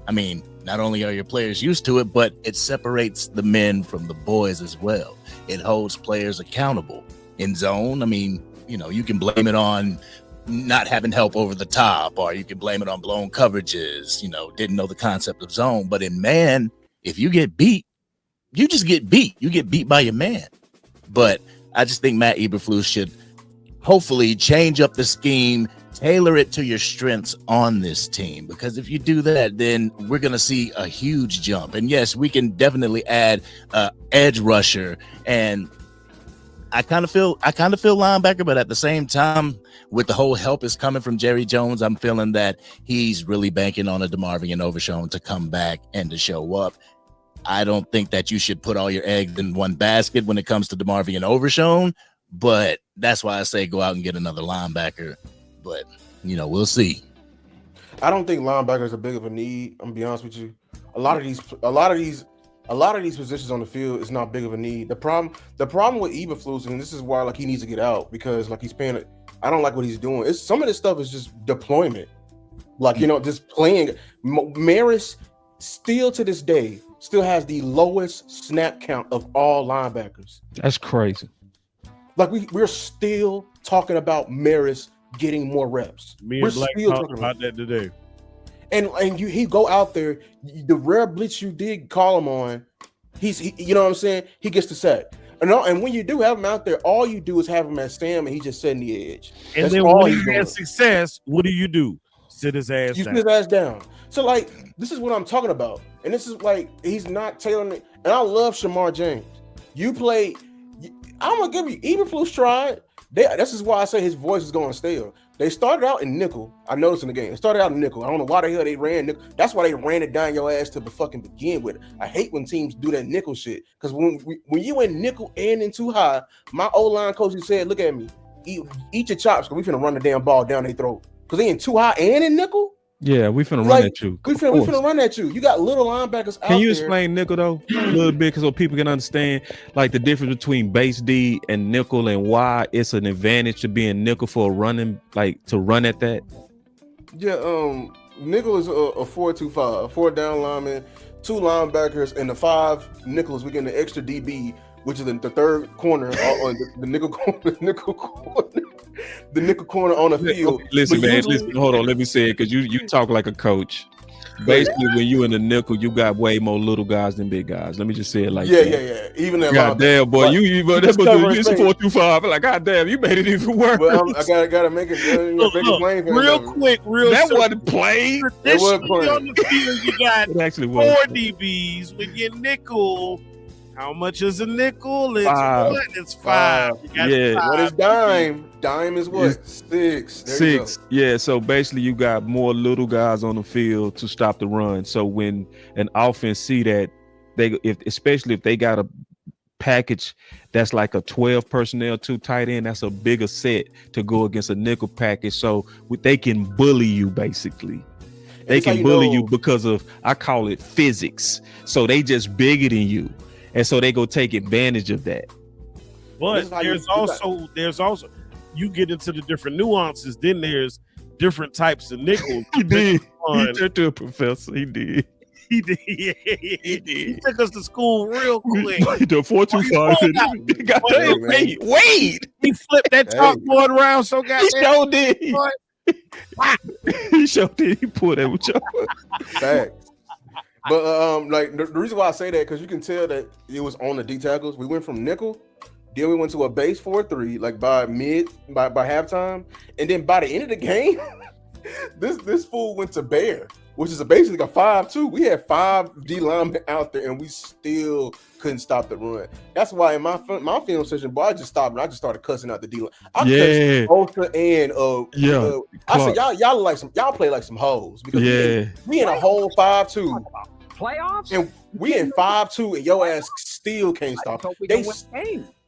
I mean, not only are your players used to it, but it separates the men from the boys as well. It holds players accountable. In zone, I mean, you know, you can blame it on not having help over the top, or you can blame it on blown coverages, you know, didn't know the concept of zone. But in man, if you get beat, you just get beat. You get beat by your man. But I just think Matt Eberflus should hopefully change up the scheme, tailor it to your strengths on this team, because if you do that, then we're going to see a huge jump. And yes, we can definitely add edge rusher, and I kind of feel linebacker, but at the same time, with the whole help is coming from Jerry Jones, I'm feeling that he's really banking on a DeMarvion Overshown to come back and to show up. I don't think that you should put all your eggs in one basket when it comes to DeMarvion Overshown, but that's why I say go out and get another linebacker. But, you know, we'll see. I don't think linebackers are big of a need. I'm gonna be honest with you. A lot of these positions on the field is not big of a need. The problem with Eberflus, and this is why like he needs to get out, because like he's paying. I don't like what he's doing. It's some of this stuff is just deployment, like you know, just playing. Maris still to this day still has the lowest snap count of all linebackers. That's crazy. Like we're still talking about Maris getting more reps. Me and Black talked about that today. And he go out there, the rare blitz you did call him on, he you know what I'm saying? He gets the sack. And when you do have him out there, all you do is have him at Sam, and he just setting the edge. And That's then all when he's he doing. has success, what do? Sit his ass You down. sit his ass down. So like this is what I'm talking about. And this is like he's not tailoring it. And I love Shamar James. You play, I'm gonna give you Eberflus tried. This is why I say his voice is going stale. They started out in nickel. I noticed in the game. They started out in nickel. I don't know why the hell they ran nickel. That's why they ran it down your ass to the fucking begin with. I hate when teams do that nickel shit. Because when you in nickel and in too high, my O-line coach said, look at me. Eat your chops, because we finna run the damn ball down their throat. Because they in too high and in nickel? Yeah, we finna Like, run at you. We finna run at you. You got little linebackers out there. Can you explain nickel though a little bit, so people can understand like the difference between base D and nickel, and why it's an advantage to being nickel for running, like to run at that? Yeah, nickel is a 4-2-5, a 4 down lineman, 2 linebackers, and the 5 nickels. We get the extra DB, which is the third corner on the nickel corner. The nickel corner on the field. Listen, But man. usually- Listen, hold on. Let me say it, because you talk like a coach. Basically, when you in the nickel, you got way more little guys than big guys. Let me just say it like that. Yeah. Even that. God damn, boy, but that's what you 4-2-5. Like, God damn, you made it even worse. Well, I gotta make it. Look, plain for real him. quick, that simple. wasn't played. It was played. On the field, you got It actually 4 was. DBs. When you nickel, how much is a nickel? It's 5. what? It's 5. You got Yeah. 5. What is dime? Dime is what? 6. There you go. 6. Yeah, so basically you got more little guys on the field to stop the run. So when an offense see that, especially if they got a package that's like a 12 personnel 2 tight end, that's a bigger set to go against a nickel package. So they can bully you basically. They can bully you because of, I call it physics. So they just bigger than you. And so they go take advantage of that. But there's also you get into the different nuances. Then there's different types of nickels. He did. He turned to a professor. He did. He did. He took us to school real quick. The 4-2-5. Goddamn, wait. He flipped that chalkboard around so goddamn. He sure did. He showed that he pulled that with your Facts. But like the reason why I say that because you can tell that it was on the D tackles. We went from nickel, then we went to a base 4-3, like by halftime, and then by the end of the game, this fool went to bear, which is basically a 5-2. We had 5 D linemen out there, and we still couldn't stop the run. That's why in my film session, boy, I just stopped and I just started cussing out the D line. I cussed Bosa and I said y'all play like some hoes because we in a whole 5-2 playoffs, and we in 5-2, and your ass still can't stop.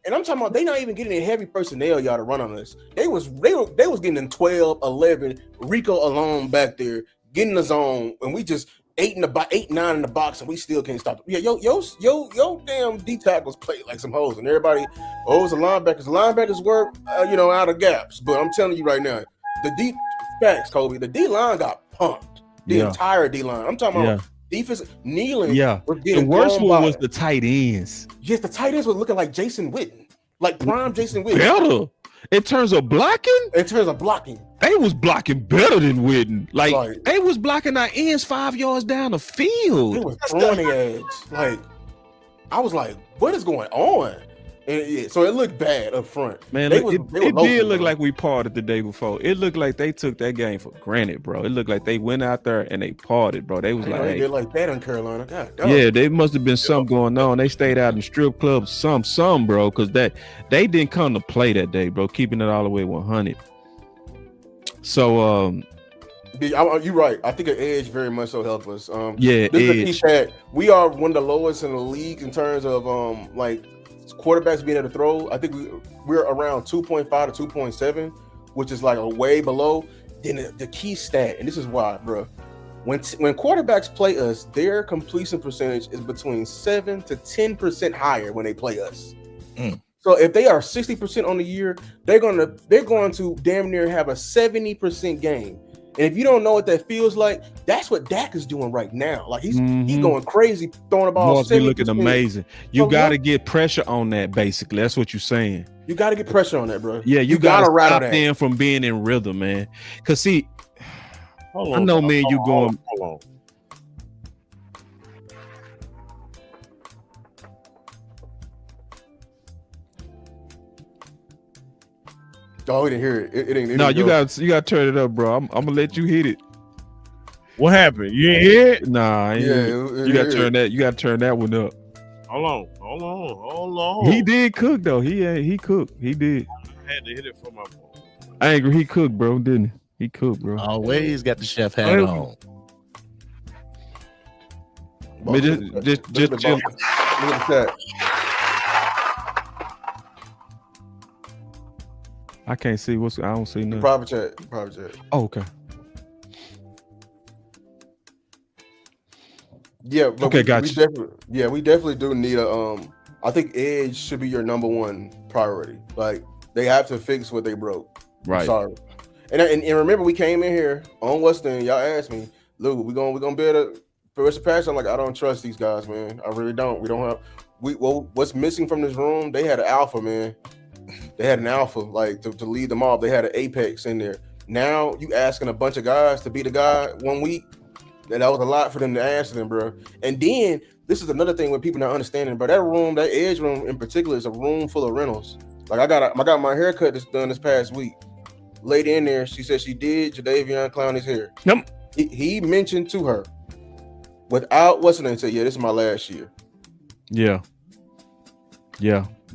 And I'm talking about they not even getting in heavy personnel, y'all, to run on us. They was getting in 12, 11, Rico alone back there getting the zone, and we just 8, 9 in the box, and we still can't stop them. Yeah, yo, damn D tackles play like some hoes, and everybody, it's the linebackers. Linebackers work, out of gaps. But I'm telling you right now, the D facts, Kobe, the D line got pumped. The entire D line. I'm talking about defense kneeling. Yeah, the worst one was the tight ends. Yes, the tight ends was looking like Jason Witten, like prime Jason Witten. Better in terms of blocking. They was blocking better than Witten. Like they was blocking our ends 5 yards down the field. They was throwing the edge. Like I was like, what is going on? And so it looked bad up front. Man, it did look like we parted the day before. It looked like they took that game for granted, bro. It looked like they went out there and they parted, bro. They was like, they did like that in Carolina. God damn. Yeah, there must have been something going on. They stayed out in strip clubs, some, bro, because they didn't come to play that day, bro. Keeping it all the way 100. So, you're right. I think an edge very much so helped us. This is a key stat. We are one of the lowest in the league in terms of like quarterbacks being able to throw. I think we're around 2.5 to 2.7, which is like a way below. Then the key stat, and this is why, bro. When quarterbacks play us, their completion percentage is between 7 to 10% higher when they play us. So if they are 60% on the year, they're going to damn near have a 70% game. And if you don't know what that feels like, that's what Dak is doing right now. Like he's going crazy, throwing the ball. Must be looking amazing. You got to get pressure on that. Basically, that's what you're saying. You got to get pressure on that, bro. Yeah, you got to stop them from being in rhythm, man. Cause see, I know, man, you going. Hold on. Oh, we didn't hear it. It ain't. No, you got to turn it up, bro. I'm gonna let you hit it. What happened? You ain't hear it? Nah, you got to turn that. You got to turn that one up. Hold on. He did cook though. He cooked. He did. I had to hit it from my phone. Angry, he cooked, bro. Didn't he? He cooked, bro. Always got the chef hat on. Just chill. Look at that. I can't see I don't see nothing. Private chat. Oh, okay. Yeah. But okay, gotcha. We definitely do need a. I think edge should be your number one priority. Like they have to fix what they broke. Right. I'm sorry. And remember, we came in here on Western. Y'all asked me, Lou, we gonna build a first pass. I'm like, I don't trust these guys, man. I really don't. We don't have. What's missing from this room? They had an alpha, man. They had an alpha, like to lead them off. They had an apex in there. Now you asking a bunch of guys to be the guy 1 week. That was a lot for them to answer them, bro. And then this is another thing when people not understanding, bro. That edge room in particular is a room full of rentals. Like I got my haircut that's done this past week. Lady in there, she said she did Jadeveon Clowney's hair. Yep. He mentioned to her without what's her name, said, yeah, this is my last year. Yeah.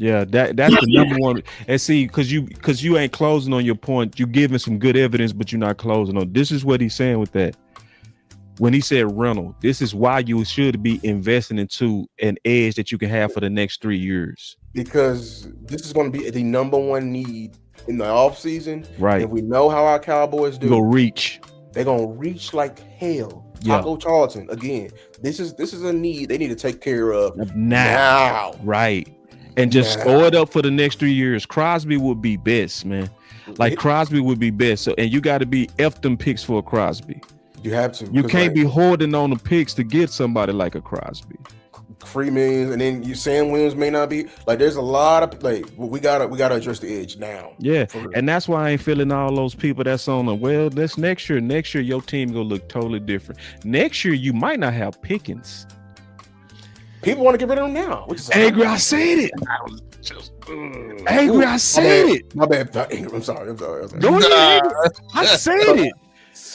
That's the number one. And see, because you ain't closing on your point, you giving some good evidence, but you're not closing on. This is what he's saying with that. When he said rental, this is why you should be investing into an edge that you can have for the next 3 years. Because this is going to be the number one need in the offseason. Right. If we know how our Cowboys do, go reach. They're going to reach like hell. Yeah. Taco Charlton, again, this is a need they need to take care of now. Right. And just throw it up for the next 3 years. Crosby would be best, man. Like Crosby would be best. So, and you got to be F them picks for a Crosby. You have to. You can't be holding on the picks to get somebody like a Crosby. free millions, and then Sam Williams may not be like. There's a lot of like we gotta address the edge now. Yeah, and that's why I ain't feeling all those people that's on the well. This next year your team gonna look totally different. Next year you might not have Pickens. People want to get rid of him now. Which is Angry, I said it. Angry, I said it. My bad. I'm sorry. Go ahead. I said it.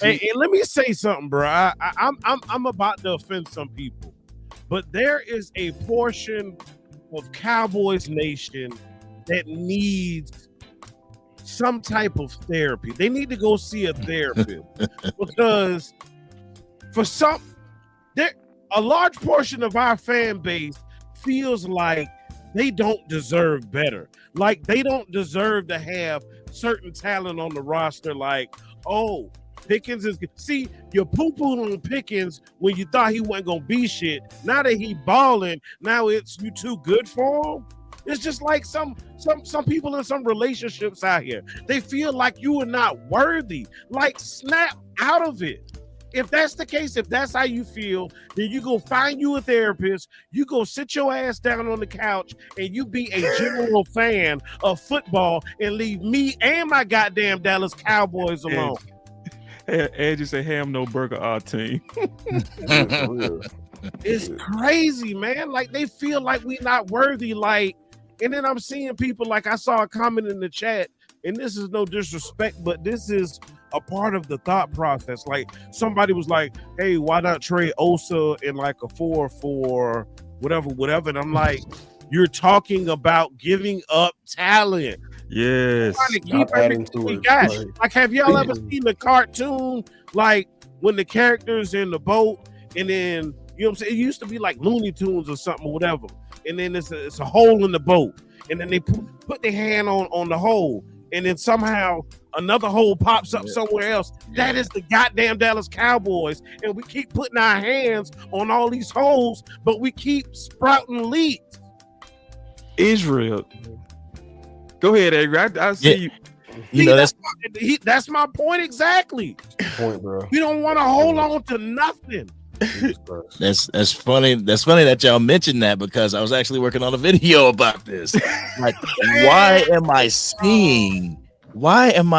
And let me say something, bro. I'm about to offend some people, but there is a portion of Cowboys Nation that needs some type of therapy. They need to go see a therapist because for a large portion of our fan base feels like they don't deserve better. Like they don't deserve to have certain talent on the roster. Like, oh, Pickens is see, you poo-pooed on Pickens when you thought he wasn't gonna be shit. Now that he balling, now it's you too good for him. It's just like some people in some relationships out here. They feel like you are not worthy. Like snap out of it. If that's the case, if that's how you feel, then you go find you a therapist, you go sit your ass down on the couch, and you be a general fan of football and leave me and my goddamn Dallas Cowboys alone. Ed just say ham no burger our team. It's crazy, man. Like they feel like we not worthy. Like, and then I'm seeing people like I saw a comment in the chat, and this is no disrespect, but this is a part of the thought process. Like somebody was like, hey, why not trade Osa in like a 4 for whatever. And I'm like, you're talking about giving up talent. Yes. Keep adding to it. Like, have y'all ever seen the cartoon? Like when the characters in the boat, and then you know what I'm saying? It used to be like Looney Tunes or something or whatever. And then it's a hole in the boat, and then they put their hand on the hole, and then somehow another hole pops up somewhere else. That is the goddamn Dallas Cowboys, and we keep putting our hands on all these holes, but we keep sprouting leads. Israel. Go ahead, Angry. I see you. That's my point exactly. Point, bro. We don't want to hold on to nothing. That's funny. That's funny that y'all mentioned that, because I was actually working on a video about this. Like, why am I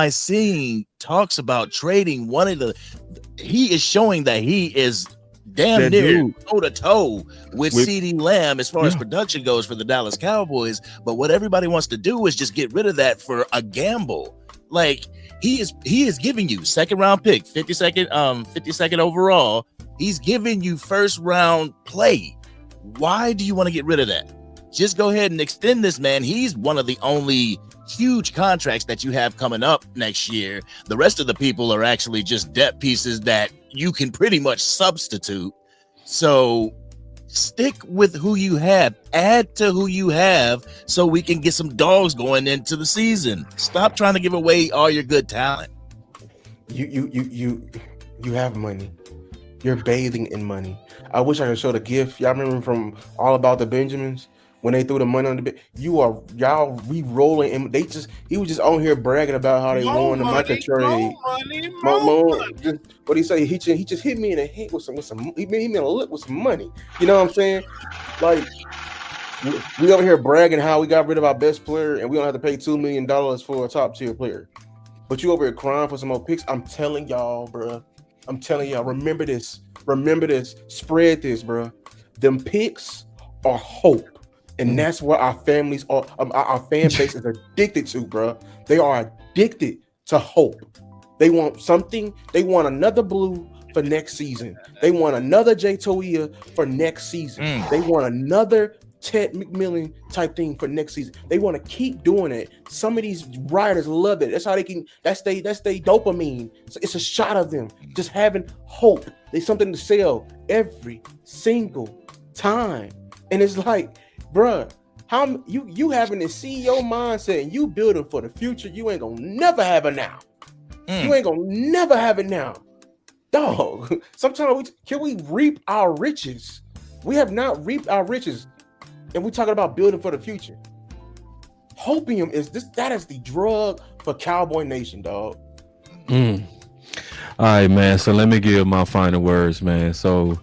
seeing talks about trading one of the? He is showing that he is damn near toe to toe with CeeDee Lamb as far as production goes for the Dallas Cowboys. But what everybody wants to do is just get rid of that for a gamble. Like he is giving you second round pick, 52nd overall. He's giving you first round play. Why do you want to get rid of that? Just go ahead and extend this man. He's one of the only huge contracts that you have coming up next year. The rest of the people are actually just depth pieces that you can pretty much substitute. So stick with who you have, add to who you have, so we can get some dogs going into the season. Stop trying to give away all your good talent. You have money. You're bathing in money. I wish I could show the gift. Y'all remember from All About the Benjamins when they threw the money on the bed? Y'all re-rolling, and he was just on here bragging about how they won the Micah trade. What he say? He just hit me in the head with some. He hit me in the lip with some money. You know what I'm saying? Like we over here bragging how we got rid of our best player and we don't have to pay $2 million for a top tier player. But you over here crying for some more picks. I'm telling y'all, bro. I'm telling y'all, remember this. Spread this, bro. Them picks are hope. And that's what our families are, our fan base is addicted to, bro. They are addicted to hope. They want something. They want another Blue for next season. They want another Jay Toia for next season. They want another Ted McMillan type thing for next season. They want to keep doing it. Some of these writers love it. That's how they can. That's they dopamine. So it's a shot of them just having hope. There's something to sell every single time, and it's like, bruh, how you having this CEO mindset and you building for the future? You ain't gonna never have it now. You ain't gonna never have it now, dog. Sometimes can we reap our riches? We have not reaped our riches. And we're talking about building for the future. Hopium that is the drug for Cowboy Nation, dog. All right, man. So let me give my final words, man. So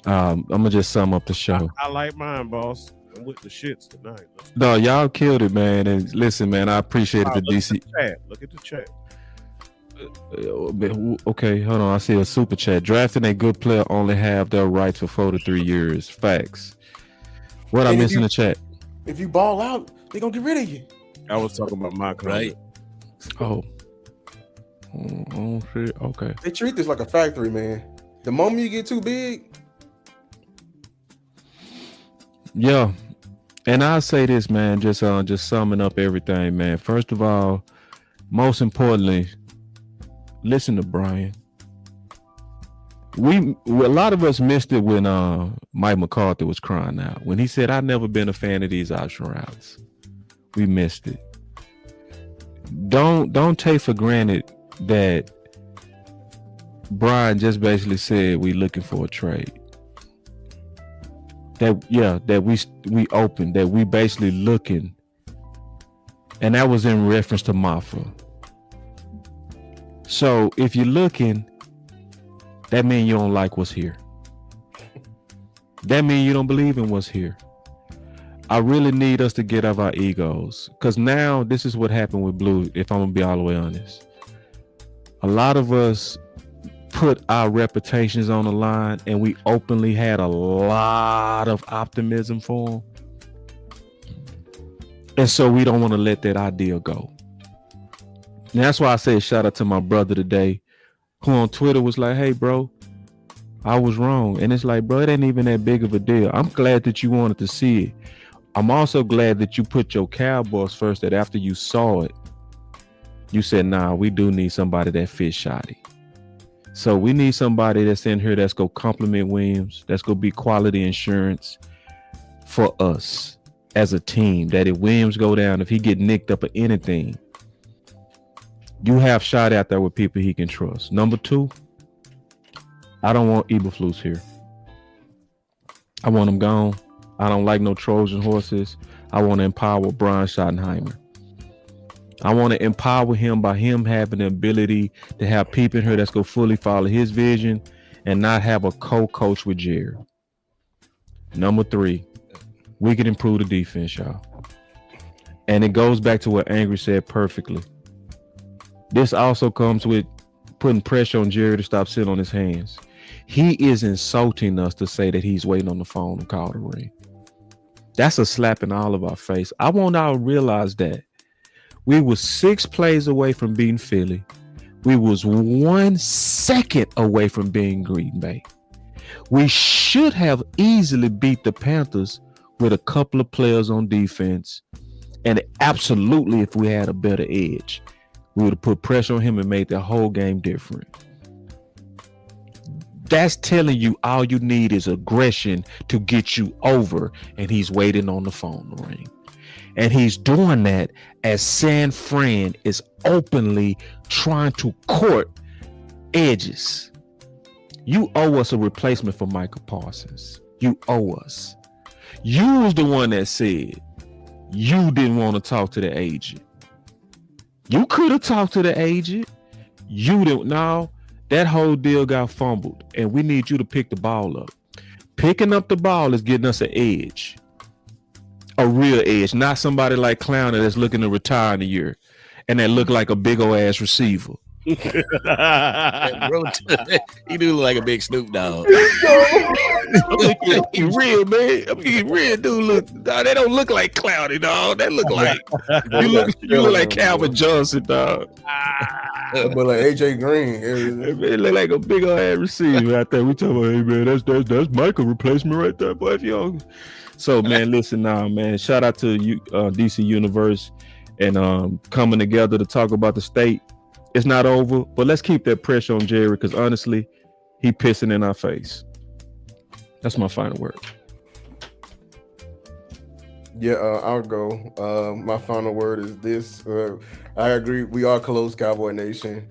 I'm gonna just sum up the show. I like mine, boss. I'm with the shits tonight. No, y'all killed it, man. And listen, man, I appreciate it for DC. Look at the chat. Okay, hold on. I see a super chat. Drafting a good player only have their rights for 4 to 3 years. Facts. What I And if missed in you- the chat? If you ball out, they gonna get rid of you. I was talking about my comment. Oh. Oh shit. Okay. They treat this like a factory, man. The moment you get too big, Yeah. And I'll say this, man, just summing up everything, man. First of all, most importantly, listen to Brian. A lot of us missed it when Mike McCarthy was crying out. When he said, "I've never been a fan of these option routes." We missed it. Don't take for granted that Brian just basically said we looking for a trade. That we open, that we basically looking, and that was in reference to Maffa. So if you're looking, that means you don't like what's here. That means you don't believe in what's here. I really need us to get off our egos, because now this is what happened with Blue, if I'm gonna be all the way honest. A lot of us put our reputations on the line, and we openly had a lot of optimism for them. And so we don't want to let that idea go. And that's why I say shout out to my brother today, who on Twitter was like, "Hey bro, I was wrong." And it's like, bro, it ain't even that big of a deal. I'm glad that you wanted to see it. I'm also glad that you put your Cowboys first, that after you saw it, you said, nah, we do need somebody that fits shoddy. So we need somebody that's in here that's going to compliment Williams, that's going to be quality insurance for us as a team, that if Williams go down, if he get nicked up or anything, you have shot out there with people he can trust. Number 2, I don't want Eberflus here. I want him gone. I don't like no Trojan horses. I want to empower Brian Schottenheimer. I want to empower him by him having the ability to have people in here that's going to fully follow his vision and not have a co-coach with Jerry. Number 3, we can improve the defense, y'all. And it goes back to what Angry said perfectly. This also comes with putting pressure on Jerry to stop sitting on his hands. He is insulting us to say that he's waiting on the phone to call the ring. That's a slap in all of our face. I want y'all to realize that we were 6 plays away from beating Philly. We was 1 second away from being Green Bay. We should have easily beat the Panthers with a couple of players on defense. And absolutely, if we had a better edge, we would have put pressure on him and made the whole game different. That's telling you all you need is aggression to get you over, and he's waiting on the phone to ring. And he's doing that as San Fran is openly trying to court edges. You owe us a replacement for Michael Parsons. You owe us. You was the one that said you didn't want to talk to the agent. You could have talked to the agent. You didn't. No, that whole deal got fumbled, and we need you to pick the ball up. Picking up the ball is getting us an edge. A real edge, not somebody like Clowner that's looking to retire in a year and that look like a big old ass receiver. Bro, he do look like a big Snoop Dogg. He real, man. I mean, he real dude. Look, dog, they don't look like Cloudy, dog. They look like you look like Calvin Johnson, dog. But like AJ Green, it look like a big old ass receiver out there. We talking about, hey man, that's Michael replacement right there, boy. If y'all. So man, listen now, man. Shout out to you, DC Universe, and coming together to talk about the state. It's not over, but let's keep that pressure on Jerry, because honestly, he pissing in our face. That's my final word. Yeah, I'll go. My final word is this. I agree. We are close, Cowboy Nation.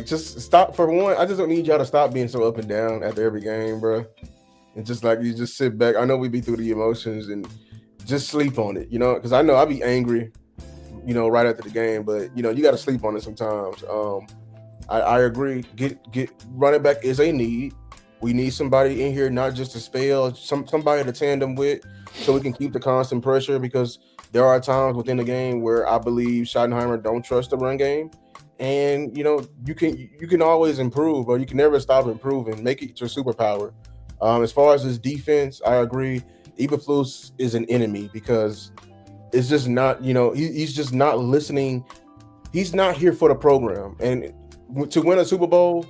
Just stop for one. I just don't need y'all to stop being so up and down after every game, bro. And just like you just sit back. I know we be through the emotions and just sleep on it, because I know I be angry, right after the game, but you got to sleep on it sometimes. I agree. Get running back is a need. We need somebody in here, not just to spell, somebody to tandem with, so we can keep the constant pressure. Because there are times within the game where I believe Schottenheimer don't trust the run game, and you can always improve, or you can never stop improving. Make it your superpower. As far as his defense, I agree. Eberflus is an enemy because it's just not, he's just not listening. He's not here for the program. And to win a Super Bowl,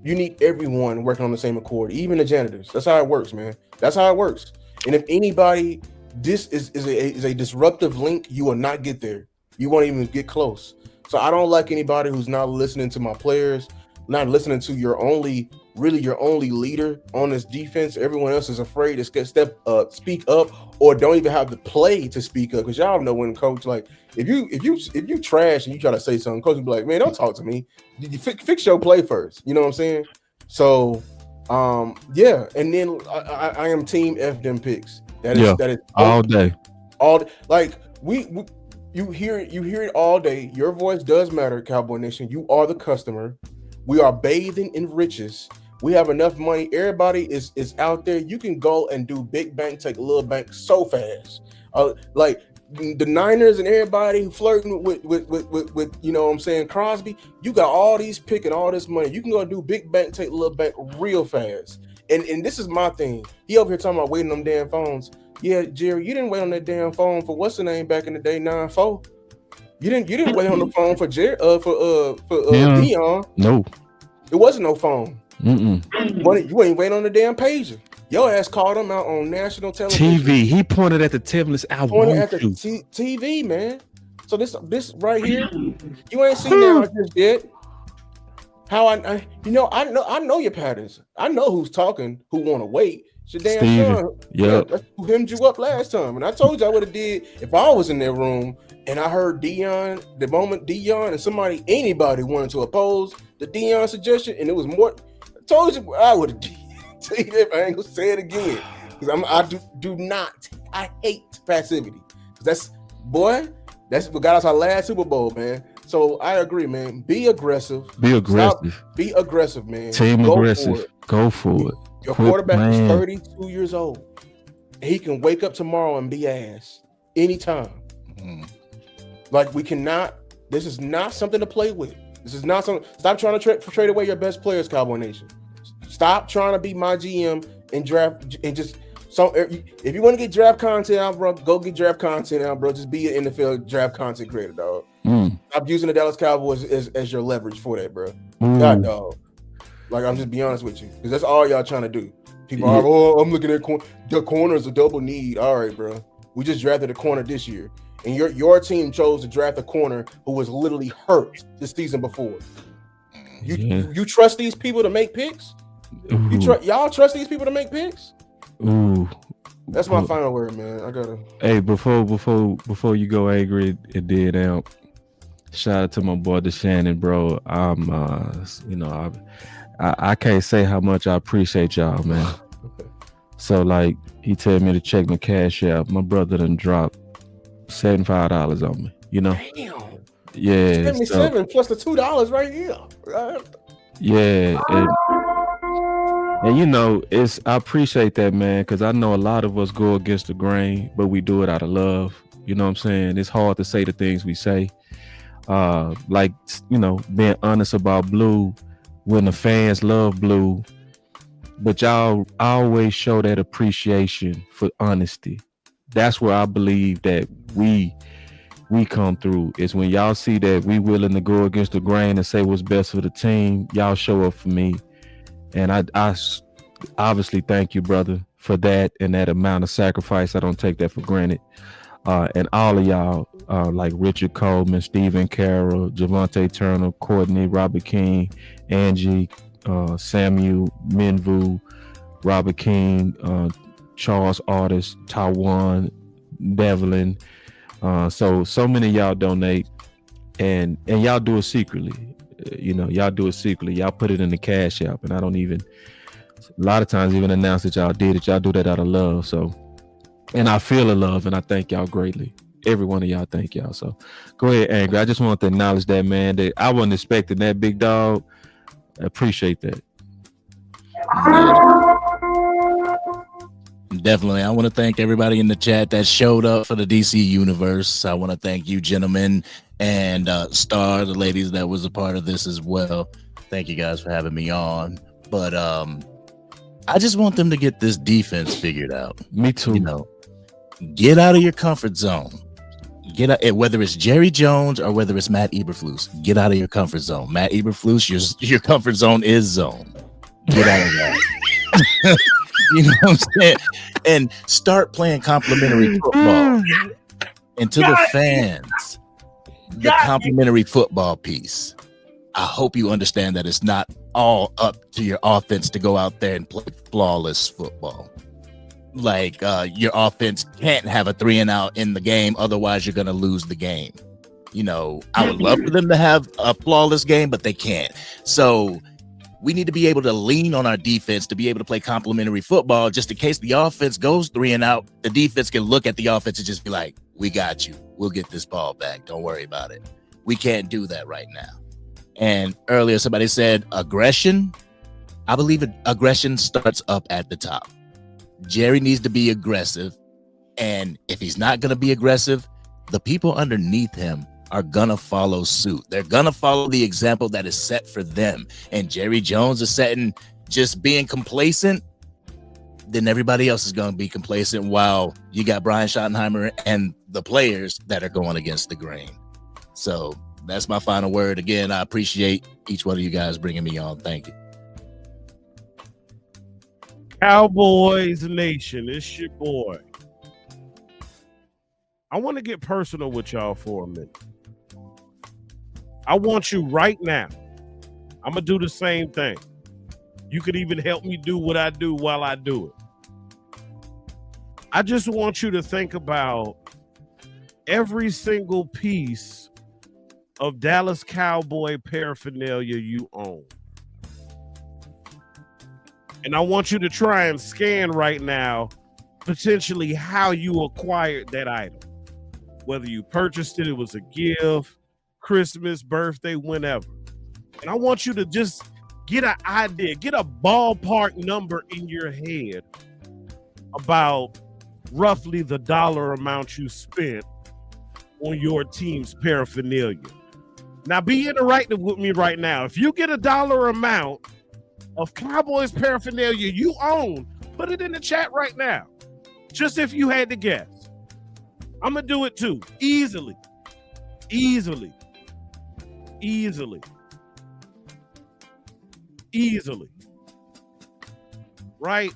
you need everyone working on the same accord, even the janitors. That's how it works, man. That's how it works. And if anybody, this is a disruptive link, you will not get there. You won't even get close. So I don't like anybody who's not listening to my players, not listening to your only leader on this defense. Everyone else is afraid to speak up, or don't even have the play to speak up. Because y'all know when coach, like, if you trash and you try to say something, coach will be like, man, don't talk to me. You fix your play first. You know what I'm saying? So yeah. And then I am team F them picks. That is all day. You hear it all day. Your voice does matter, Cowboy Nation. You are the customer. We are bathing in riches. We have enough money. Everybody is out there. You can go and do big bank, take a little bank so fast. Like the Niners and everybody flirting with you know what I'm saying, Crosby. You got all these pick and all this money. You can go do big bank, take a little bank real fast. And this is my thing. He over here talking about waiting on damn phones. Yeah, Jerry, you didn't wait on that damn phone for what's the name back in the day, 9-4. You didn't wait on the phone for Jerry Dion. No, it wasn't no phone. You ain't waiting on the damn pager. Your ass called him out on national television. TV. He pointed at the tablets. Pointed at the TV, man. So this right here, you ain't seen that just yet. How I know your patterns. I know who's talking, who want to wait. It's your damn son. Yep. That's who hemmed you up last time. And I told you I would have did if I was in that room and I heard Dion, the moment Dion and anybody wanted to oppose the Dion suggestion, and it was more. I told you I would have did. Tell you that, I ain't gonna say it again. Because I hate passivity. That's what got us our last Super Bowl, man. So I agree, man. Be aggressive. Be aggressive. Be aggressive, man. Team aggressive. Go for it. Your quarterback is 32 years old. He can wake up tomorrow and be ass anytime. Like we cannot. This is not something to play with. This is not something. Stop trying to trade away your best players, Cowboy Nation. Stop trying to be my GM and draft and just. So if you want to get draft content out, bro, go get draft content out, bro. Just be an NFL draft content creator, dog. Stop using the Dallas Cowboys as your leverage for that, bro. God, dog. Like, I'm just be honest with you, because that's all y'all trying to do. People are, I'm looking at the corner is a double need. All right, bro. We just drafted a corner this year, and your team chose to draft a corner who was literally hurt this season before. You trust these people to make picks? Y'all trust these people to make picks? Ooh, that's my final word, man. I gotta. Hey, before you go angry, it did out. Shout out to my boy DeShannon, bro. I can't say how much I appreciate y'all, man. So like, he told me to check my cash out. My brother done dropped $75 on me. You know. Damn. Yeah. 77 plus the $2 right here. Yeah. And you know, I appreciate that, man, because I know a lot of us go against the grain, but we do it out of love. You know what I'm saying? It's hard to say the things we say. Like, you know, being honest about blue when the fans love blue, but y'all always show that appreciation for honesty. That's where I believe that we come through, is when y'all see that we willing to go against the grain and say what's best for the team. Y'all show up for me. And I obviously thank you, brother, for that and that amount of sacrifice. I don't take that for granted. And all of y'all, like Richard Coleman, Stephen Carroll, Javante Turner, Courtney, Robert King, Angie, Samuel Minvu, Robert King, Charles Artis, Tawan, Devlin. So many of y'all donate, and y'all do it secretly. You know, y'all do it secretly. Y'all put it in the cash app, and I don't even a lot of times even announce that y'all did it. Y'all do that out of love. So, and I feel the love, and I thank y'all greatly. Every one of y'all, thank y'all. So go ahead, Angry. I just want to acknowledge that, man. That I wasn't expecting that, big dog. I appreciate that. Definitely. I want to thank everybody in the chat that showed up for the DC Universe. I want to thank you, gentlemen, and Star, the ladies that was a part of this as well. Thank you guys for having me on. But I just want them to get this defense figured out. Me too. You know, get out of your comfort zone. Get out, whether it's Jerry Jones or whether it's Matt Eberflus, get out of your comfort zone. Matt Eberflus, your comfort zone is zone. Get out of that. You know what I'm saying? And start playing complimentary football. And to the fans, the complimentary football piece. I hope you understand that it's not all up to your offense to go out there and play flawless football. Like your offense can't have a 3-and-out in the game, otherwise you're going to lose the game. You know, I would love for them to have a flawless game, but they can't. So we need to be able to lean on our defense to be able to play complimentary football, just in case the offense goes 3-and-out. The defense can look at the offense and just be like, we got you. We'll get this ball back. Don't worry about it. We can't do that right now. And earlier somebody said aggression. I believe aggression starts up at the top. Jerry needs to be aggressive. And if he's not going to be aggressive, the people underneath him are going to follow suit. They're going to follow the example that is set for them. And Jerry Jones is setting just being complacent. Then everybody else is going to be complacent while you got Brian Schottenheimer and the players that are going against the grain. So that's my final word. Again, I appreciate each one of you guys bringing me on. Thank you. Cowboys Nation, it's your boy. I want to get personal with y'all for a minute. I want you right now. I'm going to do the same thing. You could even help me do what I do while I do it. I just want you to think about every single piece of Dallas Cowboy paraphernalia you own. And I want you to try and scan right now potentially how you acquired that item. Whether you purchased it, it was a gift, Christmas, birthday, whenever. And I want you to just get an idea, get a ballpark number in your head about roughly the dollar amount you spent on your team's paraphernalia. Now, be interactive with me right now. If you get a dollar amount of Cowboys paraphernalia you own, put it in the chat right now. Just if you had to guess. I'm going to do it too. Easily. Right?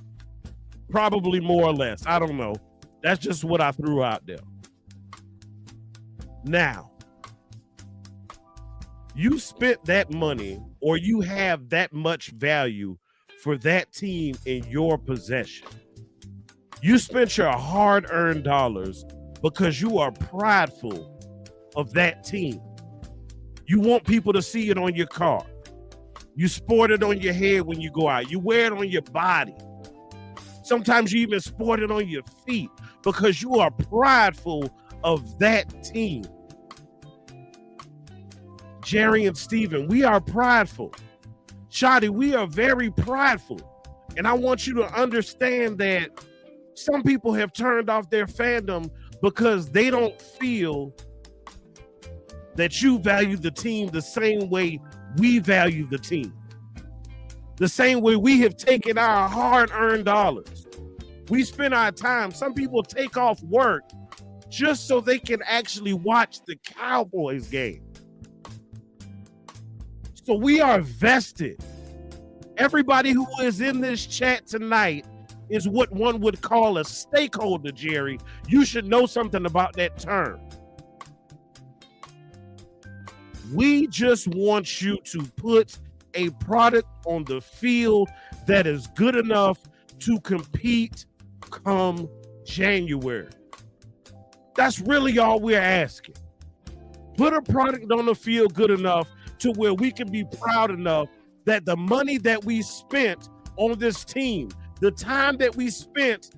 Probably more or less. I don't know. That's just what I threw out there. Now, you spent that money or you have that much value for that team in your possession. You spent your hard-earned dollars because you are prideful of that team. You want people to see it on your car. You sport it on your head when you go out. You wear it on your body. Sometimes you even sport it on your feet because you are prideful of that team. Jerry and Steven, we are prideful. Shotty, we are very prideful. And I want you to understand that some people have turned off their fandom because they don't feel that you value the team the same way we value the team. The same way we have taken our hard-earned dollars. We spend our time. Some people take off work just so they can actually watch the Cowboys game. So we are vested. Everybody who is in this chat tonight is what one would call a stakeholder, Jerry. You should know something about that term. We just want you to put a product on the field that is good enough to compete come January. That's really all we're asking. Put a product on the field good enough to where we can be proud enough that the money that we spent on this team, the time that we spent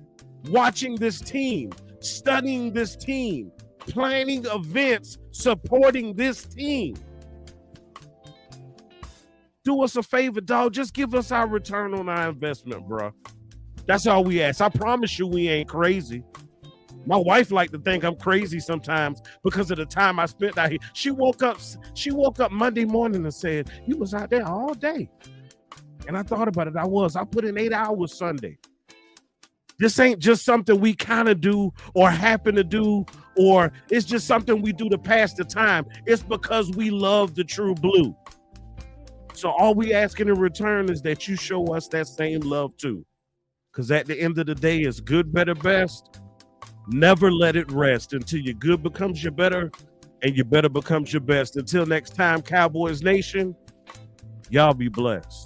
watching this team, studying this team, planning events, supporting this team, do us a favor, dog. Just give us our return on our investment, bro. That's all we ask. I promise you we ain't crazy. My wife like to think I'm crazy sometimes because of the time I spent out here. She woke up Monday morning and said, "You was out there all day." And I thought about it. I put in 8 hours Sunday. This ain't just something we kind of do or happen to do, or it's just something we do to pass the time. It's because we love the True Blue. So all we asking in return is that you show us that same love too. Because at the end of the day, it's good, better, best. Never let it rest until your good becomes your better and your better becomes your best. Until next time, Cowboys Nation, y'all be blessed.